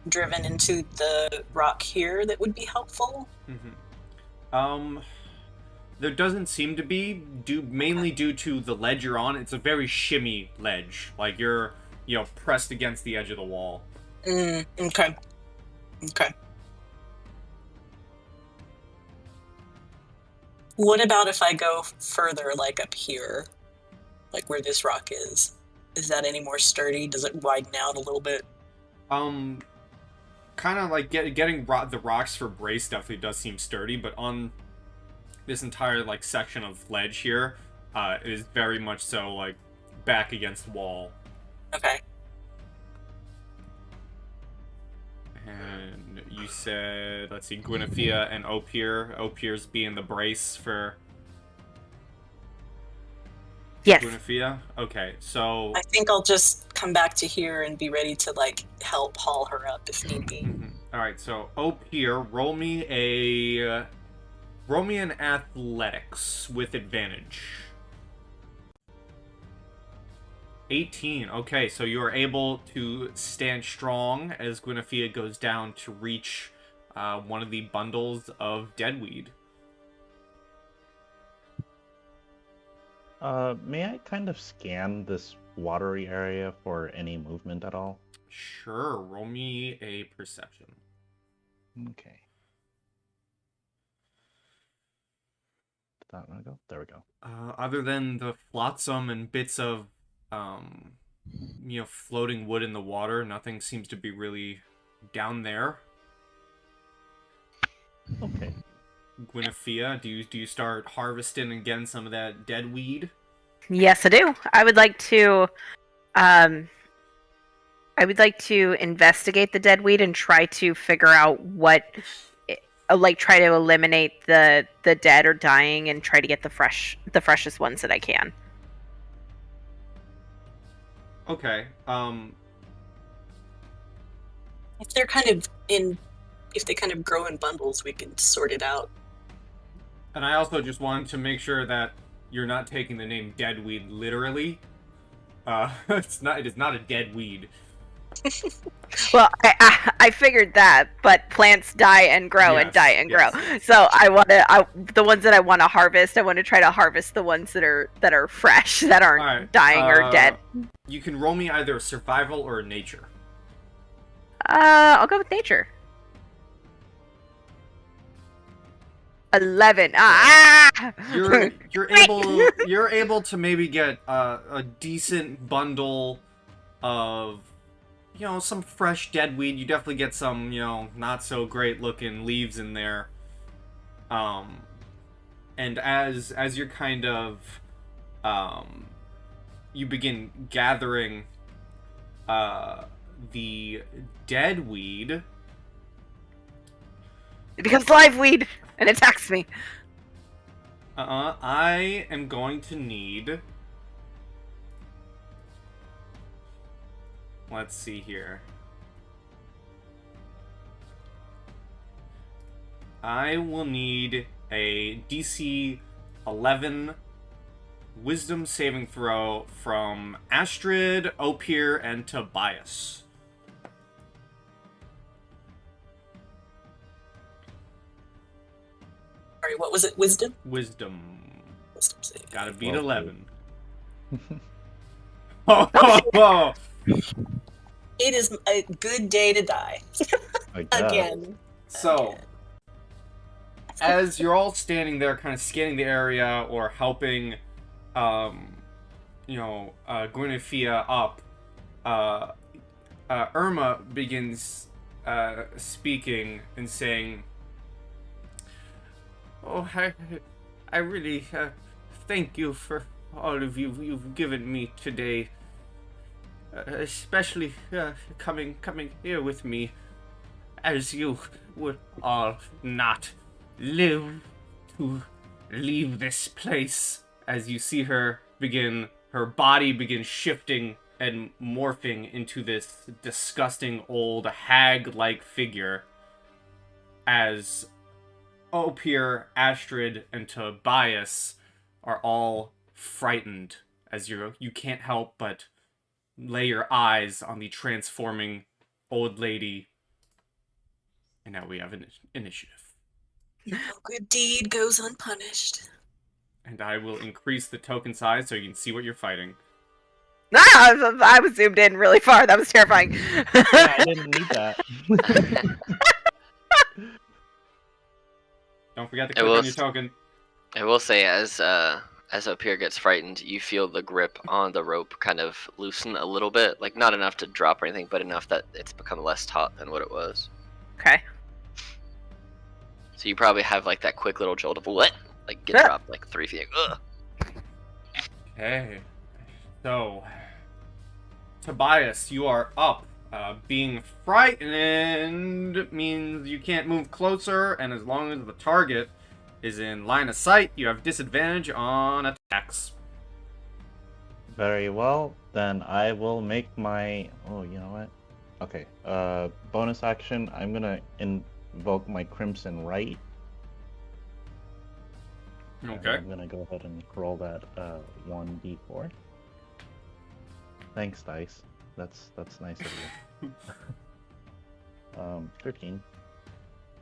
Speaker 2: driven into the rock here that would be helpful.
Speaker 1: Mm-hmm. There doesn't seem to be, mainly due to the ledge you're on. It's a very shimmy ledge. Like you're, pressed against the edge of the wall.
Speaker 2: Okay. What about if I go further, like up here? Like where this rock is? Is that any more sturdy? Does it widen out a little bit?
Speaker 1: Kind of like getting the rocks for brace definitely does seem sturdy, but on this entire like section of ledge here, it is very much so like back against the wall.
Speaker 2: Okay.
Speaker 1: And you said, let's see, Guinevere and Opir. Opir's being the brace for
Speaker 5: Yes.
Speaker 1: Guinevere. Okay, so
Speaker 2: I think I'll just come back to here and be ready to like help haul her up if need be.
Speaker 1: All right, so Opir, roll me an athletics with advantage. 18. Okay, so you are able to stand strong as Guinevere goes down to reach one of the bundles of deadweed.
Speaker 4: May I kind of scan this watery area for any movement at all?
Speaker 1: Sure, roll me a perception.
Speaker 4: Okay. that one go? There we go.
Speaker 1: Other than the flotsam and bits of, floating wood in the water, nothing seems to be really down there.
Speaker 4: Okay.
Speaker 1: Guinevere, do you start harvesting again some of that deadweed?
Speaker 5: Yes, I do. I would like to investigate the deadweed and try to figure out what, try to eliminate the dead or dying and try to get the freshest ones that I can.
Speaker 1: Okay.
Speaker 2: If they kind of grow in bundles, we can sort it out.
Speaker 1: And I also just wanted to make sure that you're not taking the name Deadweed literally. It is not a dead weed.
Speaker 5: Well, I figured that, but plants die and grow and die and grow. So the ones that I want to harvest, I want to try to harvest the ones that are fresh, that aren't dying or dead.
Speaker 1: You can roll me either a survival or a nature.
Speaker 5: I'll go with nature. 11.
Speaker 1: You're able to maybe get a decent bundle of some fresh deadweed. You definitely get some not so great looking leaves in there. And as you're kind of you begin gathering the deadweed,
Speaker 5: it becomes live weed and attacks me.
Speaker 1: I am going to need... Let's see here. I will need a DC 11 Wisdom saving throw from Astrid, Opir, and Tobias.
Speaker 2: Sorry, what was it? Wisdom?
Speaker 1: Wisdom
Speaker 2: Save.
Speaker 1: Gotta beat
Speaker 4: Okay.
Speaker 1: 11. Oh.
Speaker 2: It is a good day to die.
Speaker 4: I guess.
Speaker 2: Again.
Speaker 1: So, as you're all standing there kind of scanning the area or helping, Guinevere up, Irma begins speaking and saying, "Oh, I really thank you for all of you've given me today, especially coming here with me, as you would all not live to leave this place." As you see her body begin shifting and morphing into this disgusting old hag-like figure, as Opir, Astrid, and Tobias are all frightened, as you can't help but lay your eyes on the transforming old lady. And now we have an initiative.
Speaker 2: No good deed goes unpunished.
Speaker 1: And I will increase the token size so you can see what you're fighting.
Speaker 5: I was zoomed in really far. That was terrifying.
Speaker 4: Yeah, I didn't need that.
Speaker 1: Don't forget to click on your token.
Speaker 3: I will say, as Opir gets frightened, you feel the grip on the rope kind of loosen a little bit. Like, not enough to drop or anything, but enough that it's become less taut than what it was.
Speaker 5: Okay.
Speaker 3: So you probably have, like, that quick little jolt of, what? Like, get dropped, like, 3 feet. Ugh.
Speaker 1: Okay. So, Tobias, you are up. Being frightened means you can't move closer, and as long as the target is in line of sight, you have disadvantage on attacks.
Speaker 4: Very well, then I will make my... Oh, you know what? Okay, bonus action, I'm gonna invoke my Crimson Right.
Speaker 1: Okay.
Speaker 4: I'm gonna go ahead and roll that 1d4. Thanks, dice. That's nice of you. 13.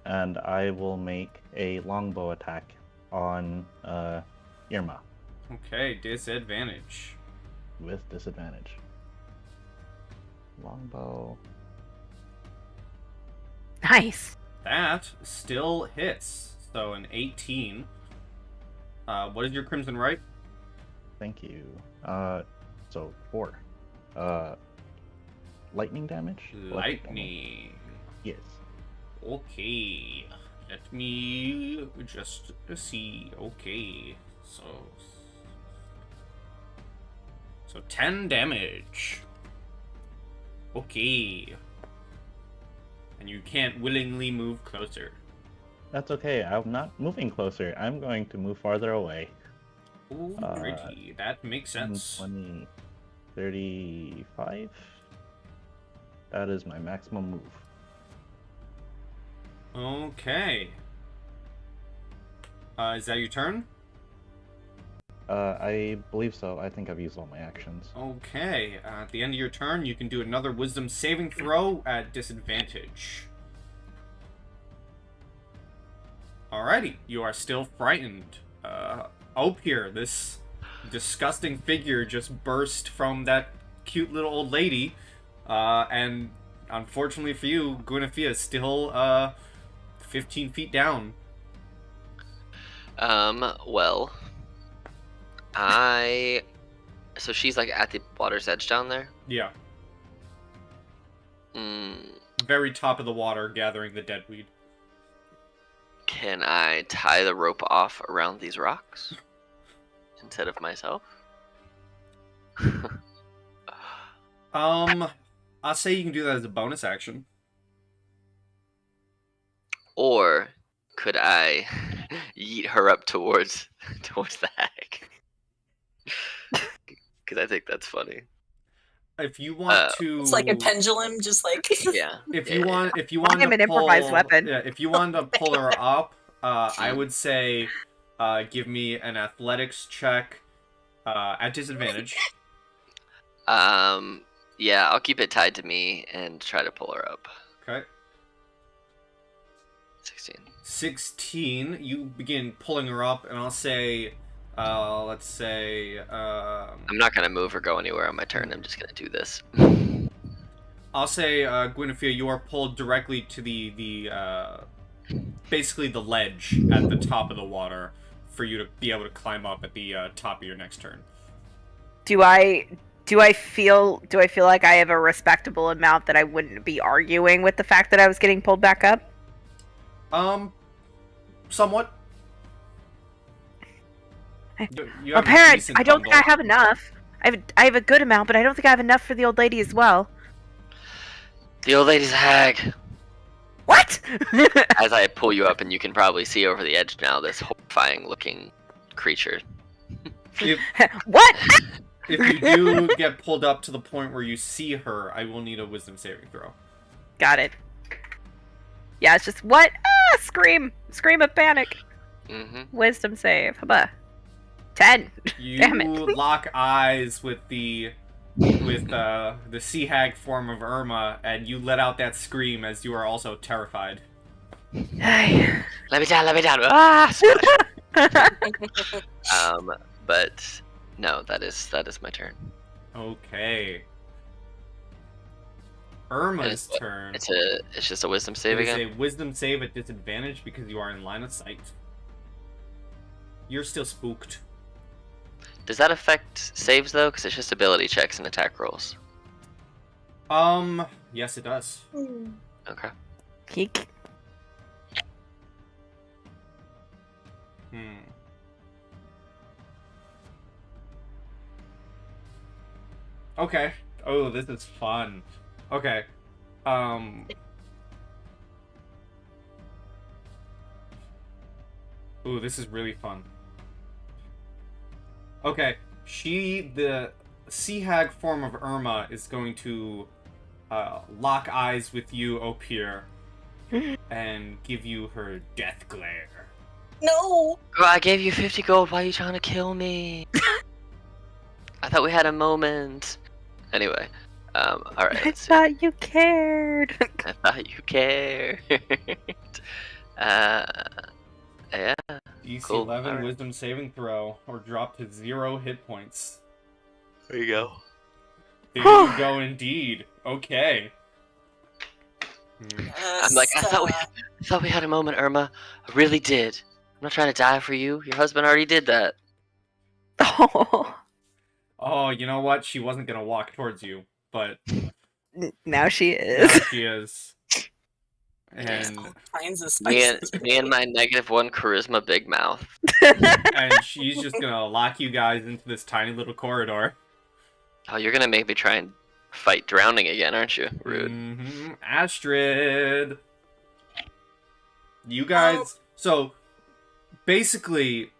Speaker 4: And I will make a longbow attack on Irma.
Speaker 1: Okay, disadvantage.
Speaker 4: With disadvantage. Longbow.
Speaker 5: Nice.
Speaker 1: That still hits. So an 18. What is your Crimson Right?
Speaker 4: Thank you. So 4. Lightning damage? Electric damage.
Speaker 1: Lightning.
Speaker 4: Yes.
Speaker 1: Okay. Let me just see. Okay. So 10 damage. Okay. And you can't willingly move closer.
Speaker 4: That's okay. I'm not moving closer. I'm going to move farther away.
Speaker 1: Ooh, pretty. That makes
Speaker 4: 10,
Speaker 1: sense.
Speaker 4: 20, 35. That is my maximum move.
Speaker 1: Okay. Is that your turn?
Speaker 4: I believe so. I think I've used all my actions.
Speaker 1: Okay. At the end of your turn, you can do another wisdom saving throw at disadvantage. Alrighty. You are still frightened. Opir, this disgusting figure just burst from that cute little old lady. And unfortunately for you, Guinevere is still 15 feet down.
Speaker 3: Well, so she's like at the water's edge down there?
Speaker 1: Yeah.
Speaker 3: Mm,
Speaker 1: Very top of the water, gathering the deadweed.
Speaker 3: can I tie the rope off around these rocks instead of myself?
Speaker 1: I'll say you can do that as a bonus action.
Speaker 3: Or could I yeet her up towards the hag? Because I think that's funny.
Speaker 1: If you want to,
Speaker 2: It's like a pendulum, just like
Speaker 3: Yeah.
Speaker 1: if
Speaker 3: yeah,
Speaker 1: you
Speaker 3: yeah,
Speaker 1: want, if you want
Speaker 5: I'm
Speaker 1: to
Speaker 5: an improvised weapon.
Speaker 1: Yeah, if you want to pull her up, I would say, give me an athletics check, at disadvantage.
Speaker 3: Yeah, I'll keep it tied to me and try to pull her up.
Speaker 1: Okay.
Speaker 3: 16.
Speaker 1: 16. You begin pulling her up, and I'll say, let's say,
Speaker 3: I'm not gonna move or go anywhere on my turn. I'm just gonna do this.
Speaker 1: I'll say, Guinevere, you are pulled directly to the basically the ledge at the top of the water for you to be able to climb up at the top of your next turn.
Speaker 5: Do I feel like I have a respectable amount that I wouldn't be arguing with the fact that I was getting pulled back up?
Speaker 1: Somewhat. You have a
Speaker 5: Parents,
Speaker 1: decent
Speaker 5: I don't think I
Speaker 1: bundle.
Speaker 5: have enough. I have a good amount, but I don't think I have enough for the old lady as well.
Speaker 3: The old lady's a hag.
Speaker 5: What?
Speaker 3: As I pull you up, and you can probably see over the edge now this horrifying-looking creature.
Speaker 1: If,
Speaker 5: What?
Speaker 1: if you do get pulled up to the point where you see her, I will need a wisdom saving throw.
Speaker 5: Got it. Yeah, it's just what? Ah, scream of panic.
Speaker 3: Mm-hmm.
Speaker 5: Wisdom save. Hubba. 10.
Speaker 1: You
Speaker 5: Damn it.
Speaker 1: lock eyes with the sea hag form of Irma, and you let out that scream as you are also terrified.
Speaker 5: Ay.
Speaker 3: Let me down. Ah! But no, that is my turn.
Speaker 1: Okay. Irma's turn.
Speaker 3: It's just a wisdom save
Speaker 1: It is
Speaker 3: again.
Speaker 1: a wisdom save at disadvantage because you are in line of sight. You're still spooked.
Speaker 3: Does that affect saves though? Because it's just ability checks and attack rolls.
Speaker 1: Yes, it does.
Speaker 3: Okay.
Speaker 5: Peek.
Speaker 1: Okay. Oh, this is fun. Okay. Ooh, this is really fun. Okay. The sea hag form of Irma is going to lock eyes with you, Opir, and give you her death glare.
Speaker 2: no.
Speaker 3: Girl, I gave you 50 gold. Why are you trying to kill me? I thought we had a moment. Anyway, alright.
Speaker 5: I thought you cared.
Speaker 3: I thought you cared. Yeah.
Speaker 1: DC
Speaker 3: Cool.
Speaker 1: 11
Speaker 3: Alright.
Speaker 1: wisdom saving throw, or drop to 0 hit points.
Speaker 3: There you go.
Speaker 1: There you go, indeed. Okay.
Speaker 3: I'm like, I thought we had a moment, Irma. I really did. not trying to die for you. Your husband already did that.
Speaker 5: Oh,
Speaker 1: Oh, you know what? She wasn't gonna walk towards you, but
Speaker 5: now she
Speaker 1: now
Speaker 5: is.
Speaker 1: she is.
Speaker 2: There's
Speaker 1: And
Speaker 2: all kinds of
Speaker 3: Me
Speaker 2: spices.
Speaker 3: and my -1 charisma big mouth.
Speaker 1: and she's just gonna lock you guys into this tiny little corridor.
Speaker 3: Oh, you're gonna make me try and fight drowning again, aren't you? Rude.
Speaker 1: Astrid. You guys. So basically,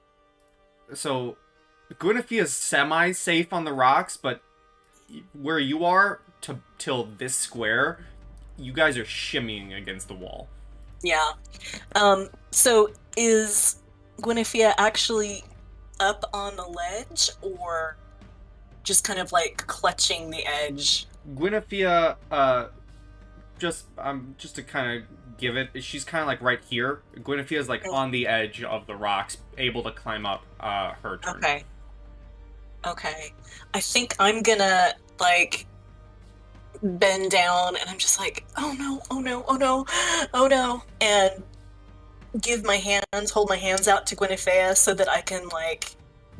Speaker 1: Guinevere's semi-safe on the rocks, but where you are till this square, you guys are shimmying against the wall.
Speaker 2: Yeah. So is Guinevere actually up on the ledge, or just kind of like clutching the edge?
Speaker 1: Guinevere, just to kind of give it, she's kind of like right here. Guinevere's like on the edge of the rocks, able to climb up her turn.
Speaker 2: Okay. I think I'm gonna like bend down, and I'm just like, oh no, and hold my hands out to Guinevere so that I can like,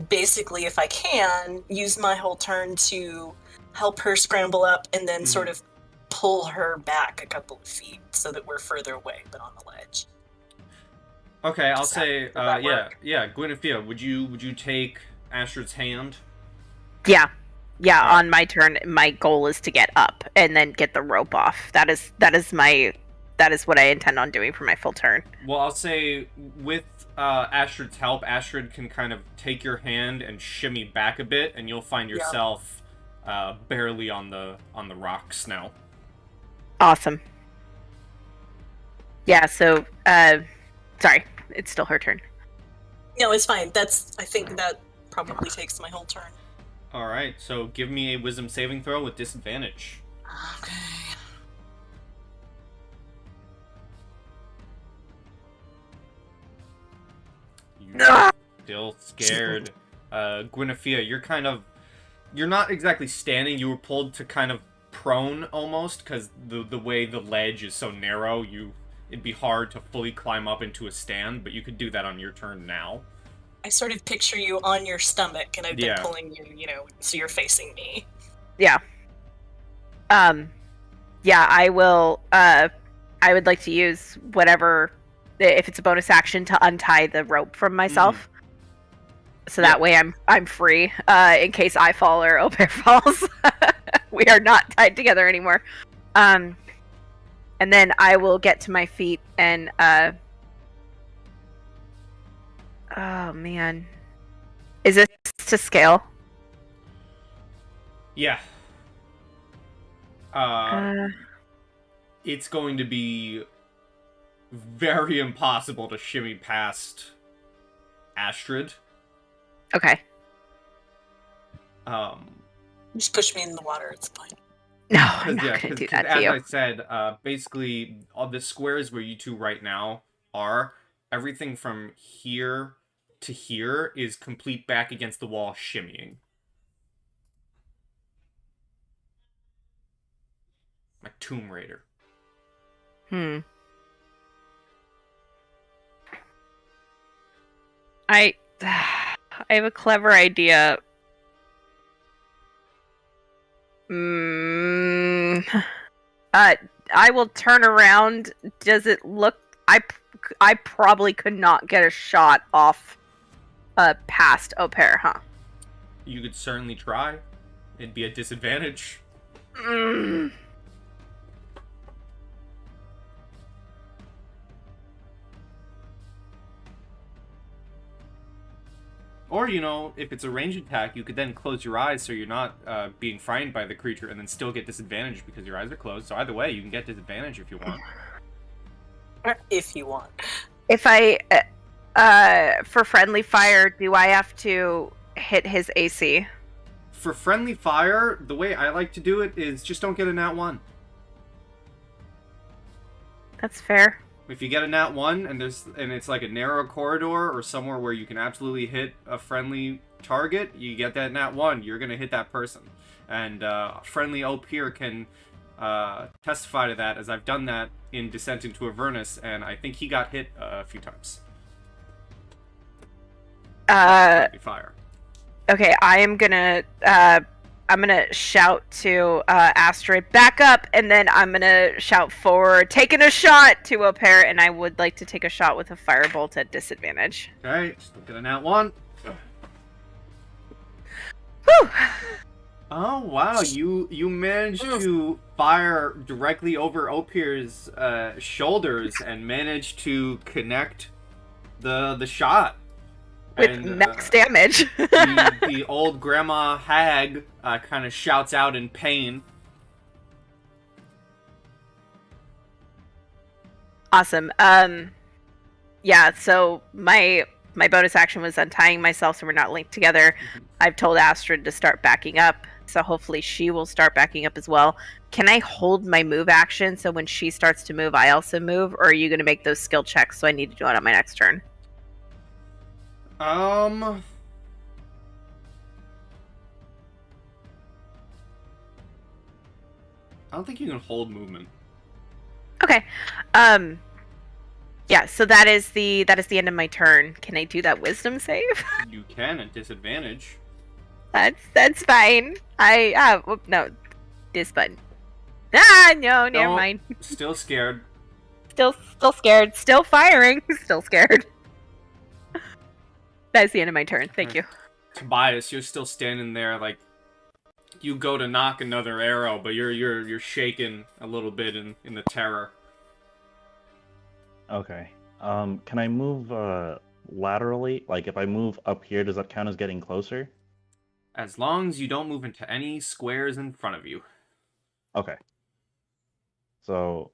Speaker 2: basically, if I can, use my whole turn to help her scramble up, and then sort of pull her back a couple of feet so that we're further away, but on the ledge.
Speaker 1: Okay, I'll say,
Speaker 2: that work?
Speaker 1: Guinevere, would you take Astrid's hand?
Speaker 5: Yeah. On my turn, my goal is to get up and then get the rope off. That is what I intend on doing for my full turn.
Speaker 1: Well, I'll say with Astrid's help, Astrid can kind of take your hand and shimmy back a bit, and you'll find yourself barely on the rocks now.
Speaker 5: Awesome. Yeah. So, sorry, it's still her turn.
Speaker 2: No, it's fine. I think that probably takes my whole turn.
Speaker 1: All right. So give me a wisdom saving throw with disadvantage.
Speaker 2: Okay.
Speaker 1: You're still scared. Guinevere, you're not exactly standing. You were pulled to kind of prone almost, because the way the ledge is so narrow, it'd be hard to fully climb up into a stand, but you could do that on your turn now.
Speaker 2: I sort of picture you on your stomach, and I've been pulling you, so you're facing me.
Speaker 5: Yeah. Yeah, I will, I would like to use whatever, if it's a bonus action, to untie the rope from myself. So that way I'm free, in case I fall or Au Pair falls. We are not tied together anymore. And then I will get to my feet and, oh man. Is this to scale?
Speaker 1: Yeah. It's going to be very impossible to shimmy past Astrid.
Speaker 5: Okay.
Speaker 2: Just push me in the water, it's fine.
Speaker 5: No, I'm not going to do that to you.
Speaker 1: As I said, basically, all the squares where you two right now are, everything from here to here is complete back against the wall shimmying. Like Tomb Raider.
Speaker 5: I have a clever idea. I will turn around. Does it look... I probably could not get a shot off past Au Pair, huh?
Speaker 1: You could certainly try. It'd be a disadvantage. Or, if it's a ranged attack, you could then close your eyes so you're not being frightened by the creature and then still get disadvantage because your eyes are closed. So either way, you can get disadvantage if you want.
Speaker 2: If you want.
Speaker 5: If I, for friendly fire, do I have to hit his AC?
Speaker 1: For friendly fire, the way I like to do it is just don't get a nat 1.
Speaker 5: That's fair.
Speaker 1: If you get a nat 1 and it's like a narrow corridor or somewhere where you can absolutely hit a friendly target, you get that nat 1, you're going to hit that person. And friendly Au Pair can testify to that, as I've done that in Descent into Avernus, and I think he got hit a few times. Friendly fire.
Speaker 5: Okay, I'm gonna shout to Astrid, back up, and then I'm gonna shout forward, taking a shot to a pair, and I would like to take a shot with a firebolt at disadvantage.
Speaker 1: Okay, still get a nat 1.
Speaker 5: Whew.
Speaker 1: Oh wow, you managed to fire directly over Opir's shoulders and managed to connect the shot.
Speaker 5: With
Speaker 1: And,
Speaker 5: max damage.
Speaker 1: the old grandma hag kind of shouts out in pain.
Speaker 5: Awesome. Yeah, so my bonus action was untying myself so we're not linked together. I've told Astrid to start backing up, so hopefully she will start backing up as well. Can I hold my move action so when she starts to move, I also move, or are you going to make those skill checks so I need to do it on my next turn?
Speaker 1: I don't think you can hold movement.
Speaker 5: Okay. Yeah, so that is the end of my turn. Can I do that wisdom save?
Speaker 1: You can at disadvantage.
Speaker 5: That's fine. No, this button. No, never mind.
Speaker 1: Still scared.
Speaker 5: Still scared. Still firing. Still scared. That's the end of my turn. Thank you.
Speaker 1: Tobias, you're still standing there, like you go to knock another arrow, but you're shaking a little bit in the terror.
Speaker 4: Okay. Can I move laterally? Like, if I move up here, does that count as getting closer?
Speaker 1: As long as you don't move into any squares in front of you.
Speaker 4: Okay. So,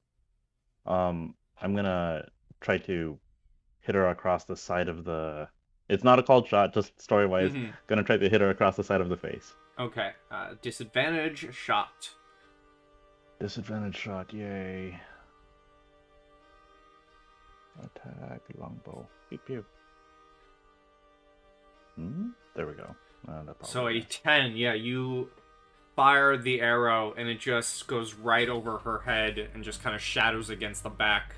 Speaker 4: I'm gonna try to hit her across the side of the... It's not a called shot, just story-wise. Gonna try to hit her across the side of the face.
Speaker 1: Okay. Disadvantage shot.
Speaker 4: Disadvantage shot, yay. Attack, longbow. Pew pew. There we go.
Speaker 1: So a 10, yeah, you fire the arrow and it just goes right over her head and just kind of shadows against the back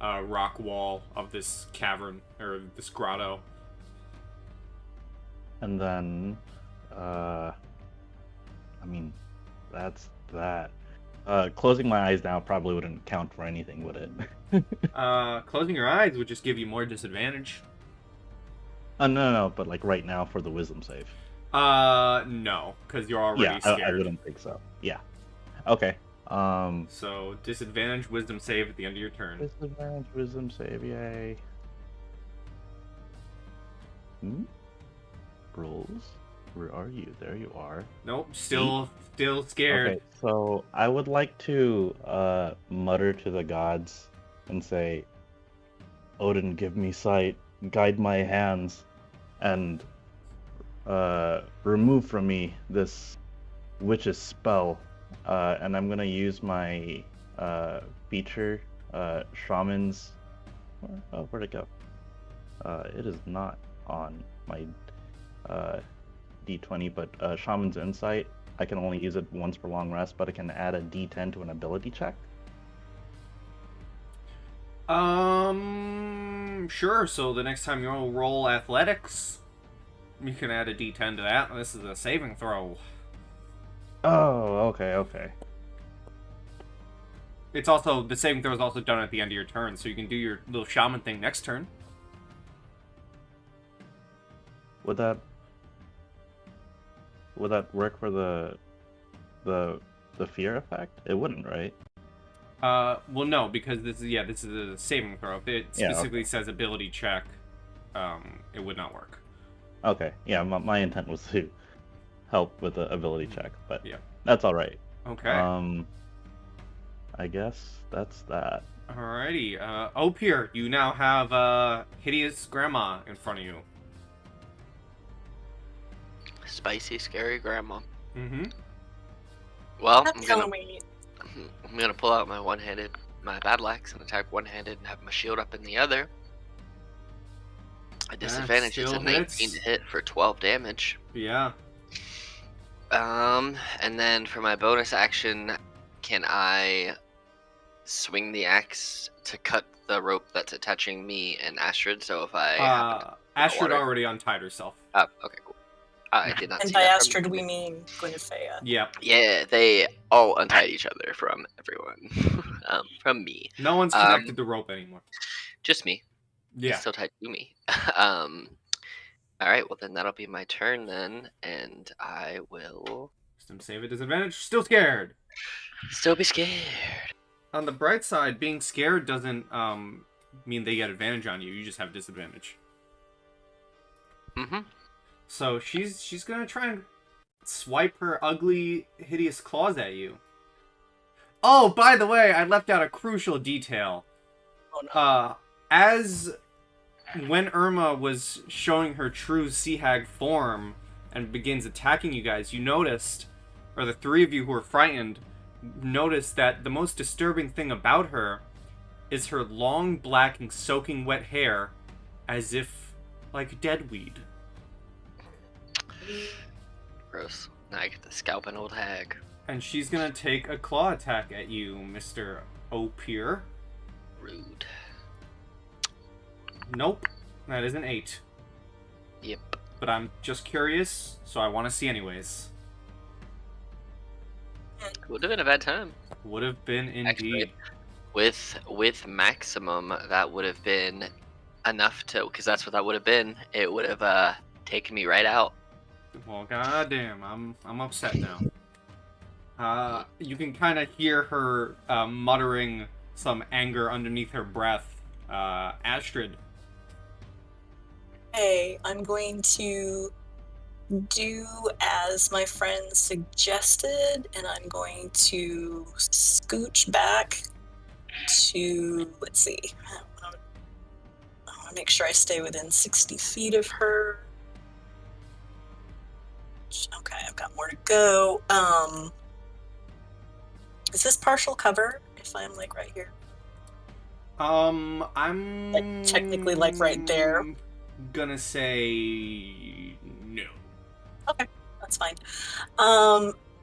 Speaker 1: rock wall of this cavern, or this grotto.
Speaker 4: And then, I mean, that's that. Closing my eyes now probably wouldn't count for anything, would it?
Speaker 1: Closing your eyes would just give you more disadvantage.
Speaker 4: No, but like right now for the wisdom save.
Speaker 1: No, because you're already scared.
Speaker 4: I wouldn't think so. Yeah. Okay.
Speaker 1: So disadvantage wisdom save at the end of your turn.
Speaker 4: Disadvantage wisdom save, yay. Rolls? Where are you? There you are.
Speaker 1: Nope, still scared.
Speaker 4: Okay, so I would like to mutter to the gods and say, Odin, give me sight, guide my hands, and remove from me this witch's spell. And I'm gonna use my feature, Shaman's... Oh, where'd it go? It is not on my D20, but Shaman's Insight. I can only use it once per long rest, but I can add a D10 to an ability check.
Speaker 1: Sure. So the next time you roll athletics, you can add a D10 to that. This is a saving throw.
Speaker 4: Oh, okay.
Speaker 1: It's also, the saving throw is also done at the end of your turn, so you can do your little shaman thing next turn.
Speaker 4: Would that work for the fear effect? It wouldn't, right?
Speaker 1: Well, no, because this is a saving throw. If it specifically says ability check, it would not work.
Speaker 4: Okay, yeah, my intent was to help with the ability check, but
Speaker 1: yeah,
Speaker 4: that's all right.
Speaker 1: Okay.
Speaker 4: I guess that's that.
Speaker 1: Alrighty, Opir, you now have hideous grandma in front of you.
Speaker 3: Spicy, scary grandma.
Speaker 1: Mm-hmm.
Speaker 3: Well,
Speaker 2: That's Halloween.
Speaker 3: I'm gonna pull out my battle axe and attack one-handed and have my shield up in the other. A disadvantage is a 19 to hit for 12 damage.
Speaker 1: Yeah.
Speaker 3: And then for my bonus action, can I swing the axe to cut the rope that's attaching me and Astrid? So if I
Speaker 1: Astrid
Speaker 3: water.
Speaker 1: already untied herself.
Speaker 3: Oh, okay, cool. I did not
Speaker 2: And
Speaker 3: see
Speaker 2: by
Speaker 3: that
Speaker 2: Astrid,
Speaker 3: from-
Speaker 2: we mean Guinevere.
Speaker 1: Yep.
Speaker 3: Yeah, they all untied each other from everyone. From me.
Speaker 1: No one's connected to rope anymore.
Speaker 3: Just me.
Speaker 1: Yeah.
Speaker 3: Still tied to me. Alright, well then that'll be my turn then, and I will
Speaker 1: Wisdom save at disadvantage. Still scared.
Speaker 3: still be scared.
Speaker 1: On the bright side, being scared doesn't mean they get advantage on you. You just have disadvantage.
Speaker 3: Mm-hmm.
Speaker 1: So she's gonna try and swipe her ugly, hideous claws at you. Oh, by the way, I left out a crucial detail.
Speaker 2: Oh no.
Speaker 1: As when Irma was showing her true sea hag form and begins attacking you guys, you noticed, or the three of you who were frightened, noticed that the most disturbing thing about her is her long, black, and soaking wet hair, as if like deadweed.
Speaker 3: Gross. Now I get to scalp an old hag.
Speaker 1: And she's gonna take a claw attack at you, Mr. Opier.
Speaker 3: Rude.
Speaker 1: Nope, that is an 8.
Speaker 3: Yep.
Speaker 1: But I'm just curious, so I want to see anyways.
Speaker 3: Would have been a bad time.
Speaker 1: Would have been indeed.
Speaker 3: With maximum, that would have been enough to, because that's what that would have been. It would have taken me right out.
Speaker 1: Well, goddamn, I'm upset now. You can kind of hear her muttering some anger underneath her breath. Astrid.
Speaker 2: Hey, I'm going to do as my friend suggested, and I'm going to scooch back to, let's see, I want to make sure I stay within 60 feet of her. Okay, I've got more to go. Is this partial cover if I'm like right here?
Speaker 1: I'm
Speaker 2: Like, technically, like, right there.
Speaker 1: Gonna say no.
Speaker 2: Okay, that's fine.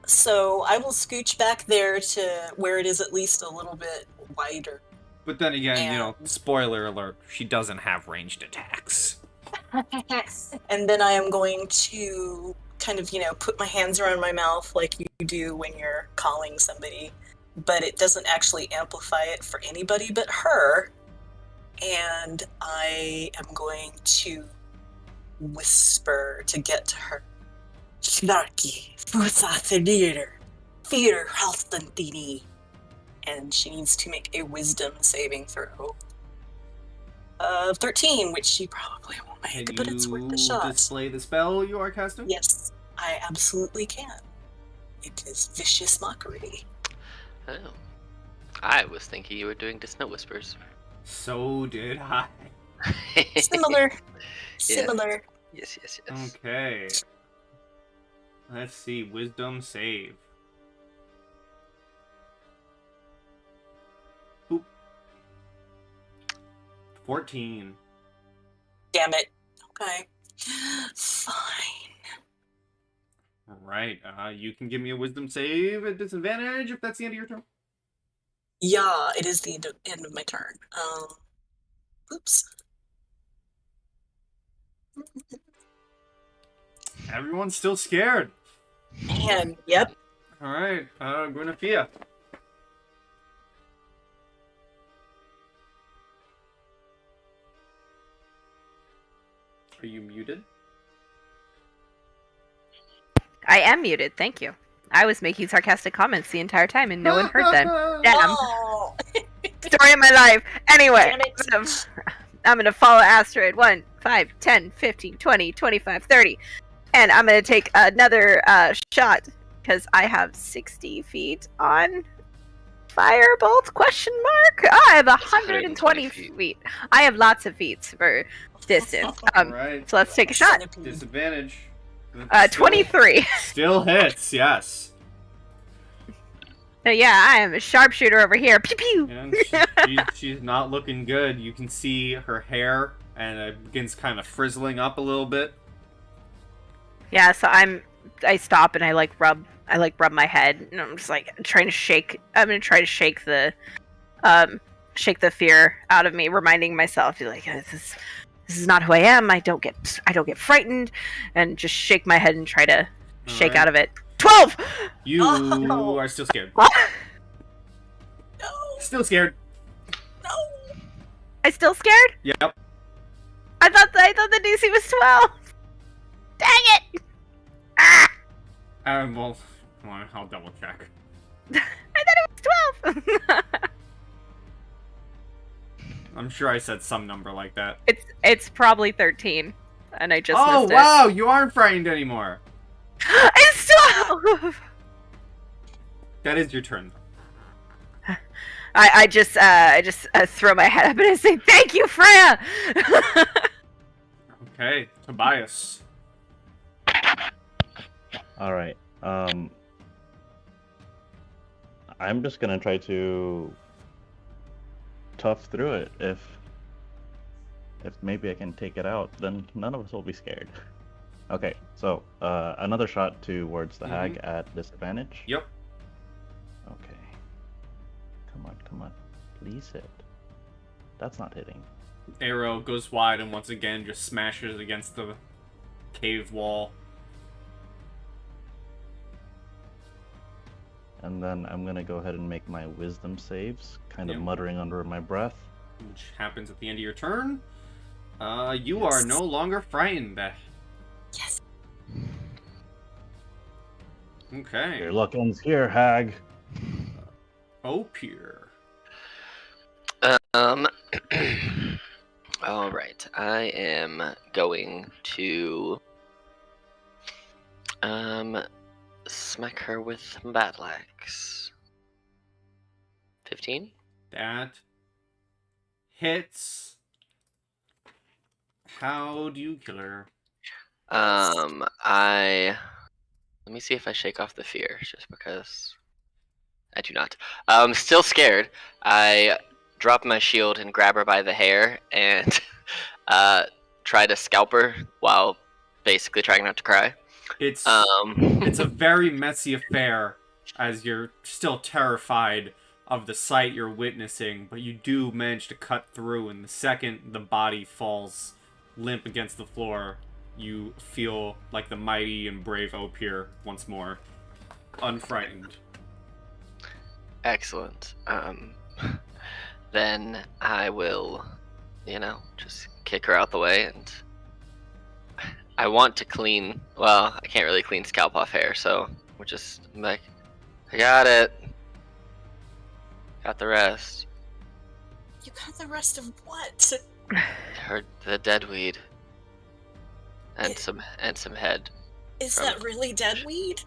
Speaker 2: So I will scooch back there to where it is at least a little bit wider.
Speaker 1: But then again,
Speaker 2: And-
Speaker 1: you know, spoiler alert, she doesn't have ranged attacks.
Speaker 2: And then I am going to kind of, put my hands around my mouth like you do when you're calling somebody, but it doesn't actually amplify it for anybody but her. And I am going to whisper to get to her. Snarky, Fusathir, Fear Halstantini. And she needs to make a wisdom saving throw. 13, which she probably won't make,
Speaker 1: Can
Speaker 2: but it's worth a
Speaker 1: you
Speaker 2: shot.
Speaker 1: display the spell you are casting?
Speaker 2: Yes, I absolutely can. It is Vicious Mockery.
Speaker 3: Oh. I was thinking you were doing Distant Whispers.
Speaker 1: So did I.
Speaker 2: Similar. Similar.
Speaker 3: Yes.
Speaker 1: Okay. Let's see. Wisdom save. Oop. 14.
Speaker 2: Damn it. Okay. Fine.
Speaker 1: Alright. You can give me a wisdom save at disadvantage if that's the end of your turn.
Speaker 2: Yeah, it is the end of my turn. Oops.
Speaker 1: Everyone's still scared.
Speaker 2: And, yep.
Speaker 1: Alright. Guinevere. Are you muted?
Speaker 5: I am muted, thank you. I was making sarcastic comments the entire time and no one heard them. Damn.
Speaker 2: Oh.
Speaker 5: Story of my life. Anyway,
Speaker 2: Damn it.
Speaker 5: I'm gonna follow Astrid 1, 5, 10, 15, 20, 25, 30. And I'm gonna take another shot because I have 60 feet on Firebolt, question mark? I have 120 feet. I have lots of feet for distance.
Speaker 1: Alright.
Speaker 5: So let's take a shot.
Speaker 2: Centipede.
Speaker 1: Disadvantage.
Speaker 5: 23.
Speaker 1: Still hits, yes.
Speaker 5: So yeah, I am a sharpshooter over here. Pew pew.
Speaker 1: And she's not looking good. You can see her hair, and it begins kind of frizzling up a little bit.
Speaker 5: Yeah, so I stop and I rub my head, and I'm just like trying to shake. I'm gonna try to shake the fear out of me, reminding myself, like, this is not who I am. I don't get frightened, and just shake my head and try to shake out of it. 12.
Speaker 1: You
Speaker 2: Oh.
Speaker 1: are still scared.
Speaker 2: No.
Speaker 1: Still scared.
Speaker 2: No.
Speaker 5: I still scared?
Speaker 1: Yep.
Speaker 5: I thought the DC was 12. Dang it! Ah!
Speaker 1: Well, hold on, I'll double check.
Speaker 5: I thought it was 12.
Speaker 1: I'm sure I said some number like that.
Speaker 5: It's probably 13, and I just
Speaker 1: Oh
Speaker 5: missed
Speaker 1: wow, you aren't frightened anymore.
Speaker 5: it. It's 12.
Speaker 1: That is your turn.
Speaker 5: I just throw my head up and I say, "Thank you, Freya."
Speaker 1: Okay, Tobias.
Speaker 4: All right. I'm just gonna try to tough through it. If maybe I can take it out, then none of us will be scared. Okay, so another shot towards the hag at disadvantage.
Speaker 1: Yep.
Speaker 4: Okay. Come on. Please hit. That's not hitting.
Speaker 1: Arrow goes wide and once again just smashes against the cave wall.
Speaker 4: And then I'm gonna go ahead and make my wisdom saves, kind of
Speaker 1: Yep.
Speaker 4: muttering under my breath.
Speaker 1: Which happens at the end of your turn. You are no longer frightened.
Speaker 2: Yes.
Speaker 1: Okay.
Speaker 4: Your luck ends here, hag.
Speaker 1: Opier.
Speaker 3: All right. I am going to smack her with battle axe. 15.
Speaker 1: That hits. How do you kill her?
Speaker 3: Let me see if I shake off the fear, just because I do not. Still scared. I drop my shield and grab her by the hair and try to scalp her while basically trying not to cry.
Speaker 1: It's a very messy affair as you're still terrified of the sight you're witnessing, but you do manage to cut through, and the second the body falls limp against the floor, you feel like the mighty and brave Opier once more, unfrightened.
Speaker 3: Excellent. Then I will, just kick her out the way, and I want to clean. Well, I can't really clean scalp off hair, so we'll just like, I got it. Got the rest.
Speaker 2: You got the rest of what?
Speaker 3: The deadweed. And some head.
Speaker 2: Is that really deadweed?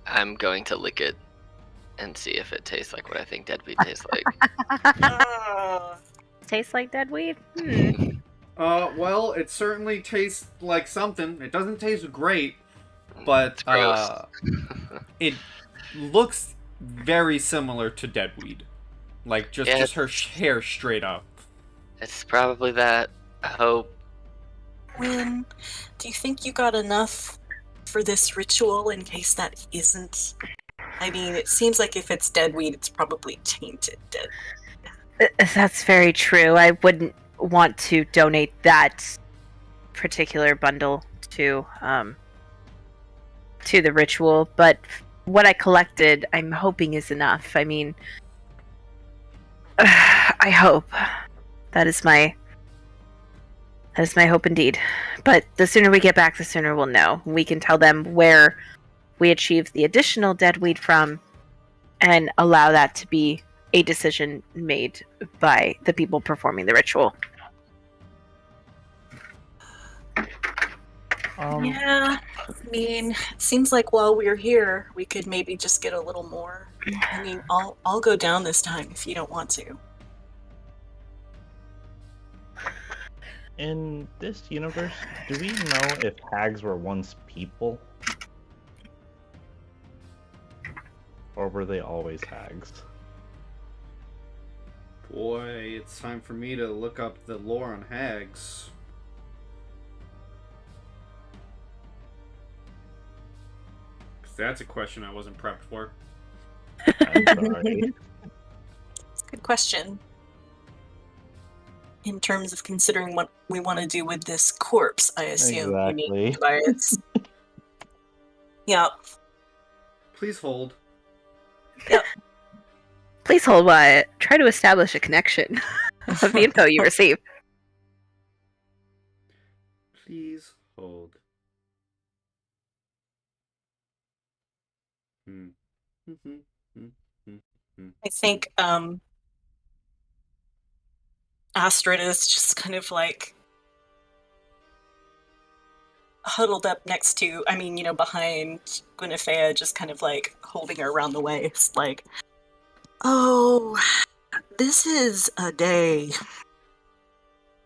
Speaker 3: I'm going to lick it and see if it tastes like what I think deadweed tastes like.
Speaker 5: Tastes like dead weed.
Speaker 1: Well, it certainly tastes like something. It doesn't taste great, but it looks very similar to deadweed. Like just her hair straight up.
Speaker 3: It's probably that. I hope.
Speaker 2: Wynn, do you think you got enough for this ritual in case that isn't? I mean, it seems like if it's deadweed, it's probably tainted dead.
Speaker 5: That's very true. I wouldn't want to donate that particular bundle to the ritual, but what I collected, I'm hoping is enough. I mean, I hope. That is my hope indeed. But the sooner we get back, the sooner we'll know. We can tell them where we achieved the additional deadweed from and allow that to be a decision made by the people performing the ritual.
Speaker 2: Yeah, I mean, it seems like while we're here, we could maybe just get a little more. I mean, I'll go down this time if you don't want to.
Speaker 4: In this universe, do we know if hags were once people? Or were they always hags?
Speaker 1: Boy, it's time for me to look up the lore on hags. That's a question I wasn't prepped for.
Speaker 4: I'm sorry.
Speaker 2: Good question. in terms of considering what we want to do with this corpse, I assume you
Speaker 4: Exactly.
Speaker 2: mean by its. Yeah.
Speaker 1: Please hold.
Speaker 5: Please hold while I try to establish a connection of the info you receive.
Speaker 1: Please hold. Hmm.
Speaker 2: I think Astrid is just kind of like huddled up next to, behind Guinevere, just kind of like holding her around the waist, like, oh, this is a day.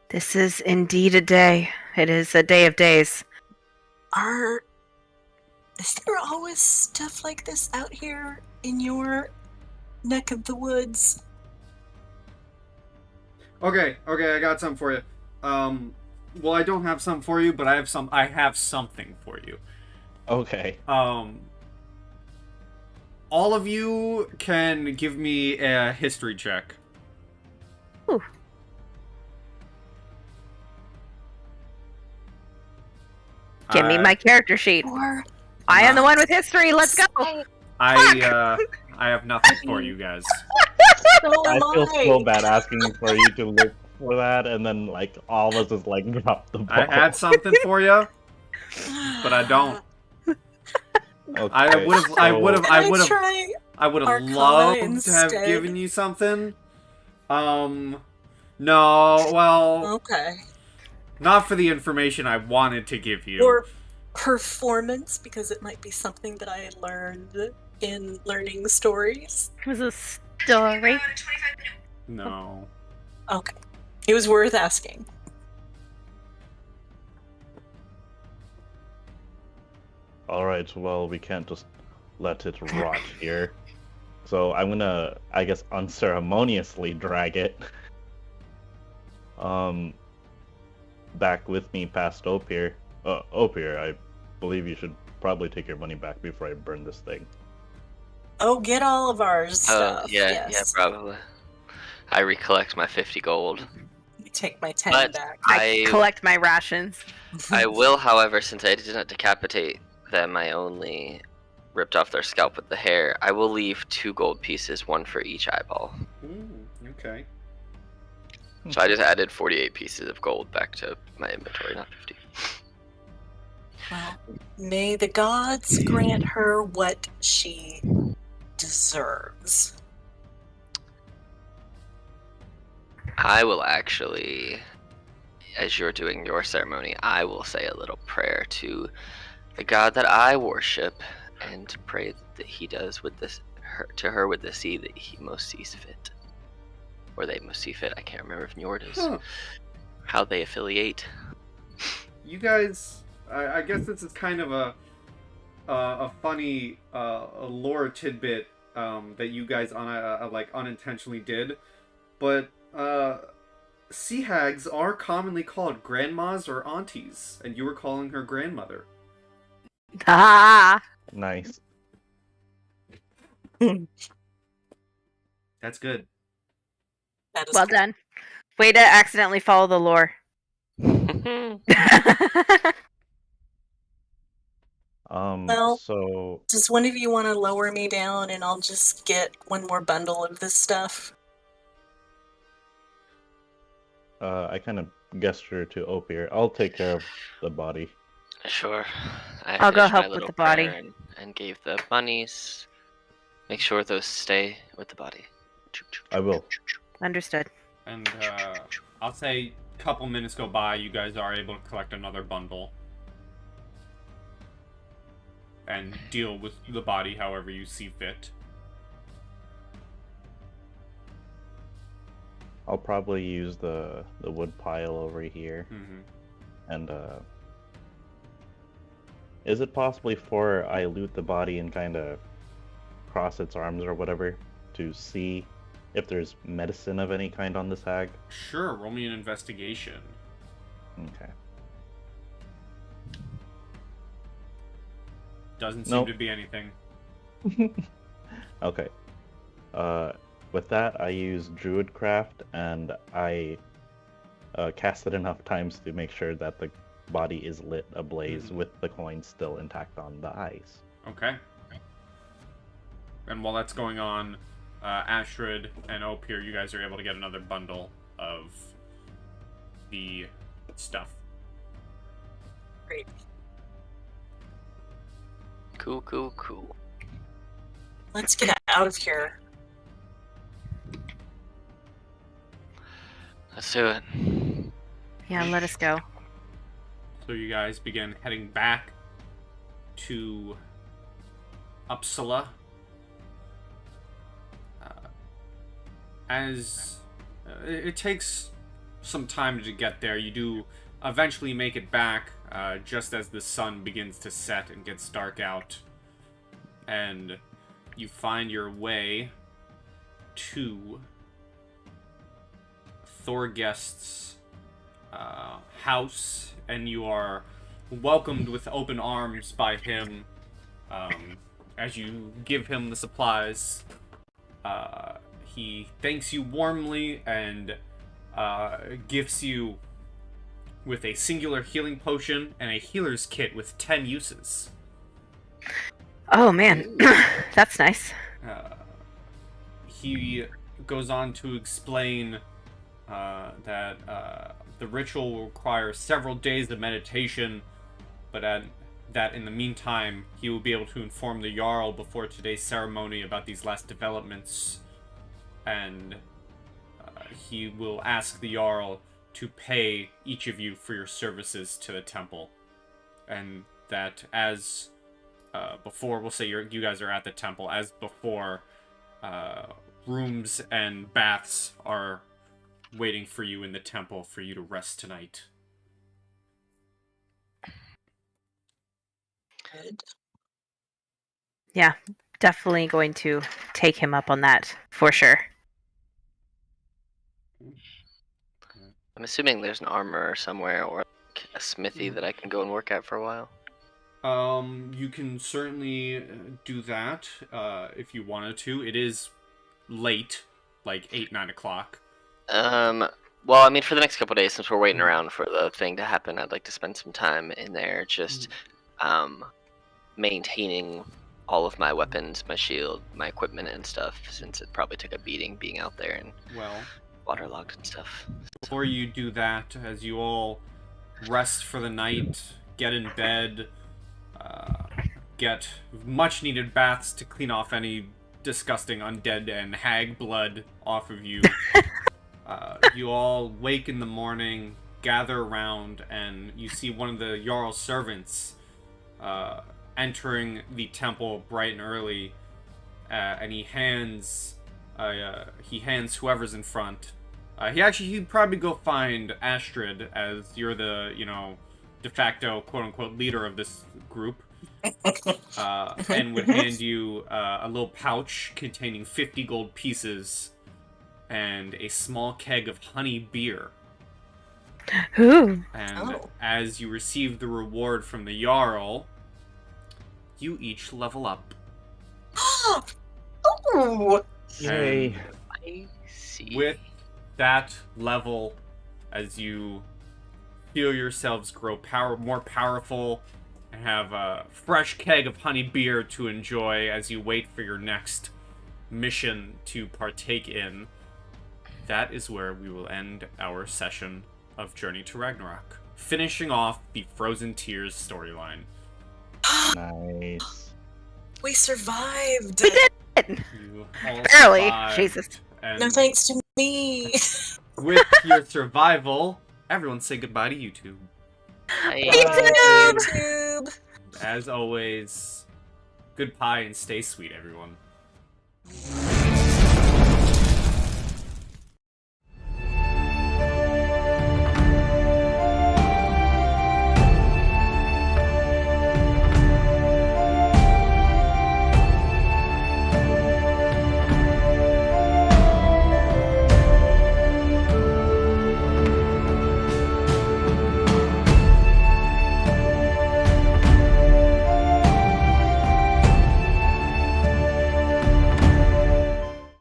Speaker 5: This is indeed a day. It is a day of days.
Speaker 2: Is there always stuff like this out here in your neck of the woods?
Speaker 1: Okay, I got something for you. Well, I don't have something for you, but I have something for you.
Speaker 4: Okay.
Speaker 1: All of you can give me a history check.
Speaker 5: Ooh. Give me my character sheet. I am the one with history. Let's go.
Speaker 1: I have nothing for you guys.
Speaker 4: I feel so bad asking for you to look for that, and then like all of us just like drop the ball.
Speaker 1: I had something for you, but I don't.
Speaker 4: Okay,
Speaker 1: I would have
Speaker 2: Arcana
Speaker 1: loved to have
Speaker 2: instead?
Speaker 1: given you something. No, well,
Speaker 2: Okay.
Speaker 1: not for the information I wanted to give you.
Speaker 2: Or performance, because it might be something that I had learned in learning stories.
Speaker 5: It was a story.
Speaker 1: No.
Speaker 2: Okay. It was worth asking.
Speaker 4: Alright, well, we can't just let it rot here. So I'm gonna, I guess, unceremoniously drag it back with me past Opir. Opir, I believe you should probably take your money back before I burn this thing.
Speaker 2: Oh, get all of our stuff.
Speaker 3: Yeah,
Speaker 2: yes.
Speaker 3: probably. I recollect my 50 gold.
Speaker 2: You take my 10
Speaker 3: But
Speaker 2: back.
Speaker 5: I collect my rations.
Speaker 3: I will, however, since I did not decapitate them, I only ripped off their scalp with the hair. I will leave 2 gold pieces, 1 for each eyeball.
Speaker 1: Okay.
Speaker 3: So I just added 48 pieces of gold back to my inventory, not 50.
Speaker 2: Well, may the gods grant her what she deserves.
Speaker 3: I will actually, as you're doing your ceremony, I will say a little prayer to the god that I worship and pray that he does with this to her with the sea that he most sees fit. Or they most see fit. I can't remember if Njord is how they affiliate.
Speaker 1: You guys, I guess this is kind of a funny lore tidbit that you guys unintentionally did, but sea hags are commonly called grandmas or aunties, and you were calling her grandmother.
Speaker 5: Ah.
Speaker 4: Nice.
Speaker 1: That's good.
Speaker 2: That is
Speaker 5: Well done. Way to accidentally follow the lore.
Speaker 2: Well,
Speaker 4: so
Speaker 2: does one of you want to lower me down and I'll just get one more bundle of this stuff?
Speaker 4: I kind of gesture to Opir. I'll take care of the body.
Speaker 3: Sure.
Speaker 5: I'll go
Speaker 3: finished my
Speaker 5: help with
Speaker 3: little
Speaker 5: the body.
Speaker 3: prayer and gave the bunnies. Make sure those stay with the body.
Speaker 4: I will.
Speaker 5: Understood.
Speaker 1: And I'll say a couple minutes go by, you guys are able to collect another bundle. And deal with the body however you see fit.
Speaker 4: I'll probably use the wood pile over here.
Speaker 1: Mm-hmm.
Speaker 4: And is it possible before I loot the body and kind of cross its arms or whatever to see if there's medicine of any kind on this hag?
Speaker 1: Sure, roll me an investigation.
Speaker 4: Okay.
Speaker 1: Doesn't seem
Speaker 4: Nope.
Speaker 1: to be anything.
Speaker 4: Okay. With that, I use Druidcraft, and I cast it enough times to make sure that the body is lit ablaze with the coin still intact on the eyes.
Speaker 1: Okay. And while that's going on, Astrid and Opir, you guys are able to get another bundle of the stuff.
Speaker 2: Great.
Speaker 3: Cool.
Speaker 2: Let's get out of here.
Speaker 3: Let's do it.
Speaker 5: Yeah, let us go.
Speaker 1: So you guys begin heading back to Uppsala. As it takes some time to get there, you do eventually make it back just as the sun begins to set and gets dark out. And you find your way to Thorgest's house, and you are welcomed with open arms by him as you give him the supplies. He thanks you warmly and gifts you with a singular healing potion and a healer's kit with 10 uses.
Speaker 5: Oh man, that's nice.
Speaker 1: He goes on to explain that the ritual will require several days of meditation, but that in the meantime, he will be able to inform the Jarl before today's ceremony about these last developments, and he will ask the Jarl to pay each of you for your services to the temple, and that as before, we'll say you guys are at the temple, as before, rooms and baths are waiting for you in the temple for you to rest tonight.
Speaker 2: Good.
Speaker 5: Yeah, definitely going to take him up on that for sure.
Speaker 3: I'm assuming there's an armorer somewhere or like a smithy that I can go and work at for a while.
Speaker 1: You can certainly do that if you wanted to. It is late, like 8-9 o'clock.
Speaker 3: Well, I mean, for the next couple of days, since we're waiting around for the thing to happen, I'd like to spend some time in there just maintaining all of my weapons, my shield, my equipment and stuff, since it probably took a beating being out there and waterlogged and stuff.
Speaker 1: Before you do that, as you all rest for the night, get in bed, get much needed baths to clean off any disgusting undead and hag blood off of you. You all wake in the morning, gather around, and you see one of the Jarl's servants entering the temple bright and early, and he hands whoever's in front. He'd probably go find Astrid, as you're the, de facto quote-unquote leader of this group, and would hand you a little pouch containing 50 gold pieces and a small keg of honey beer.
Speaker 5: Ooh.
Speaker 1: And as you receive the reward from the Jarl, you each level up.
Speaker 2: Oh!
Speaker 4: Yay.
Speaker 3: I see.
Speaker 1: With that level, as you feel yourselves grow more powerful and have a fresh keg of honey beer to enjoy as you wait for your next mission to partake in, that is where we will end our session of Journey to Ragnarok, finishing off the Frozen Tears storyline.
Speaker 4: Nice.
Speaker 2: We survived!
Speaker 5: We did it!
Speaker 1: You all
Speaker 5: Barely.
Speaker 1: survived,
Speaker 5: Jesus.
Speaker 1: and
Speaker 2: No thanks to me!
Speaker 1: with your survival, everyone say goodbye to YouTube.
Speaker 2: YouTube!
Speaker 1: As always, good pie and stay sweet, everyone.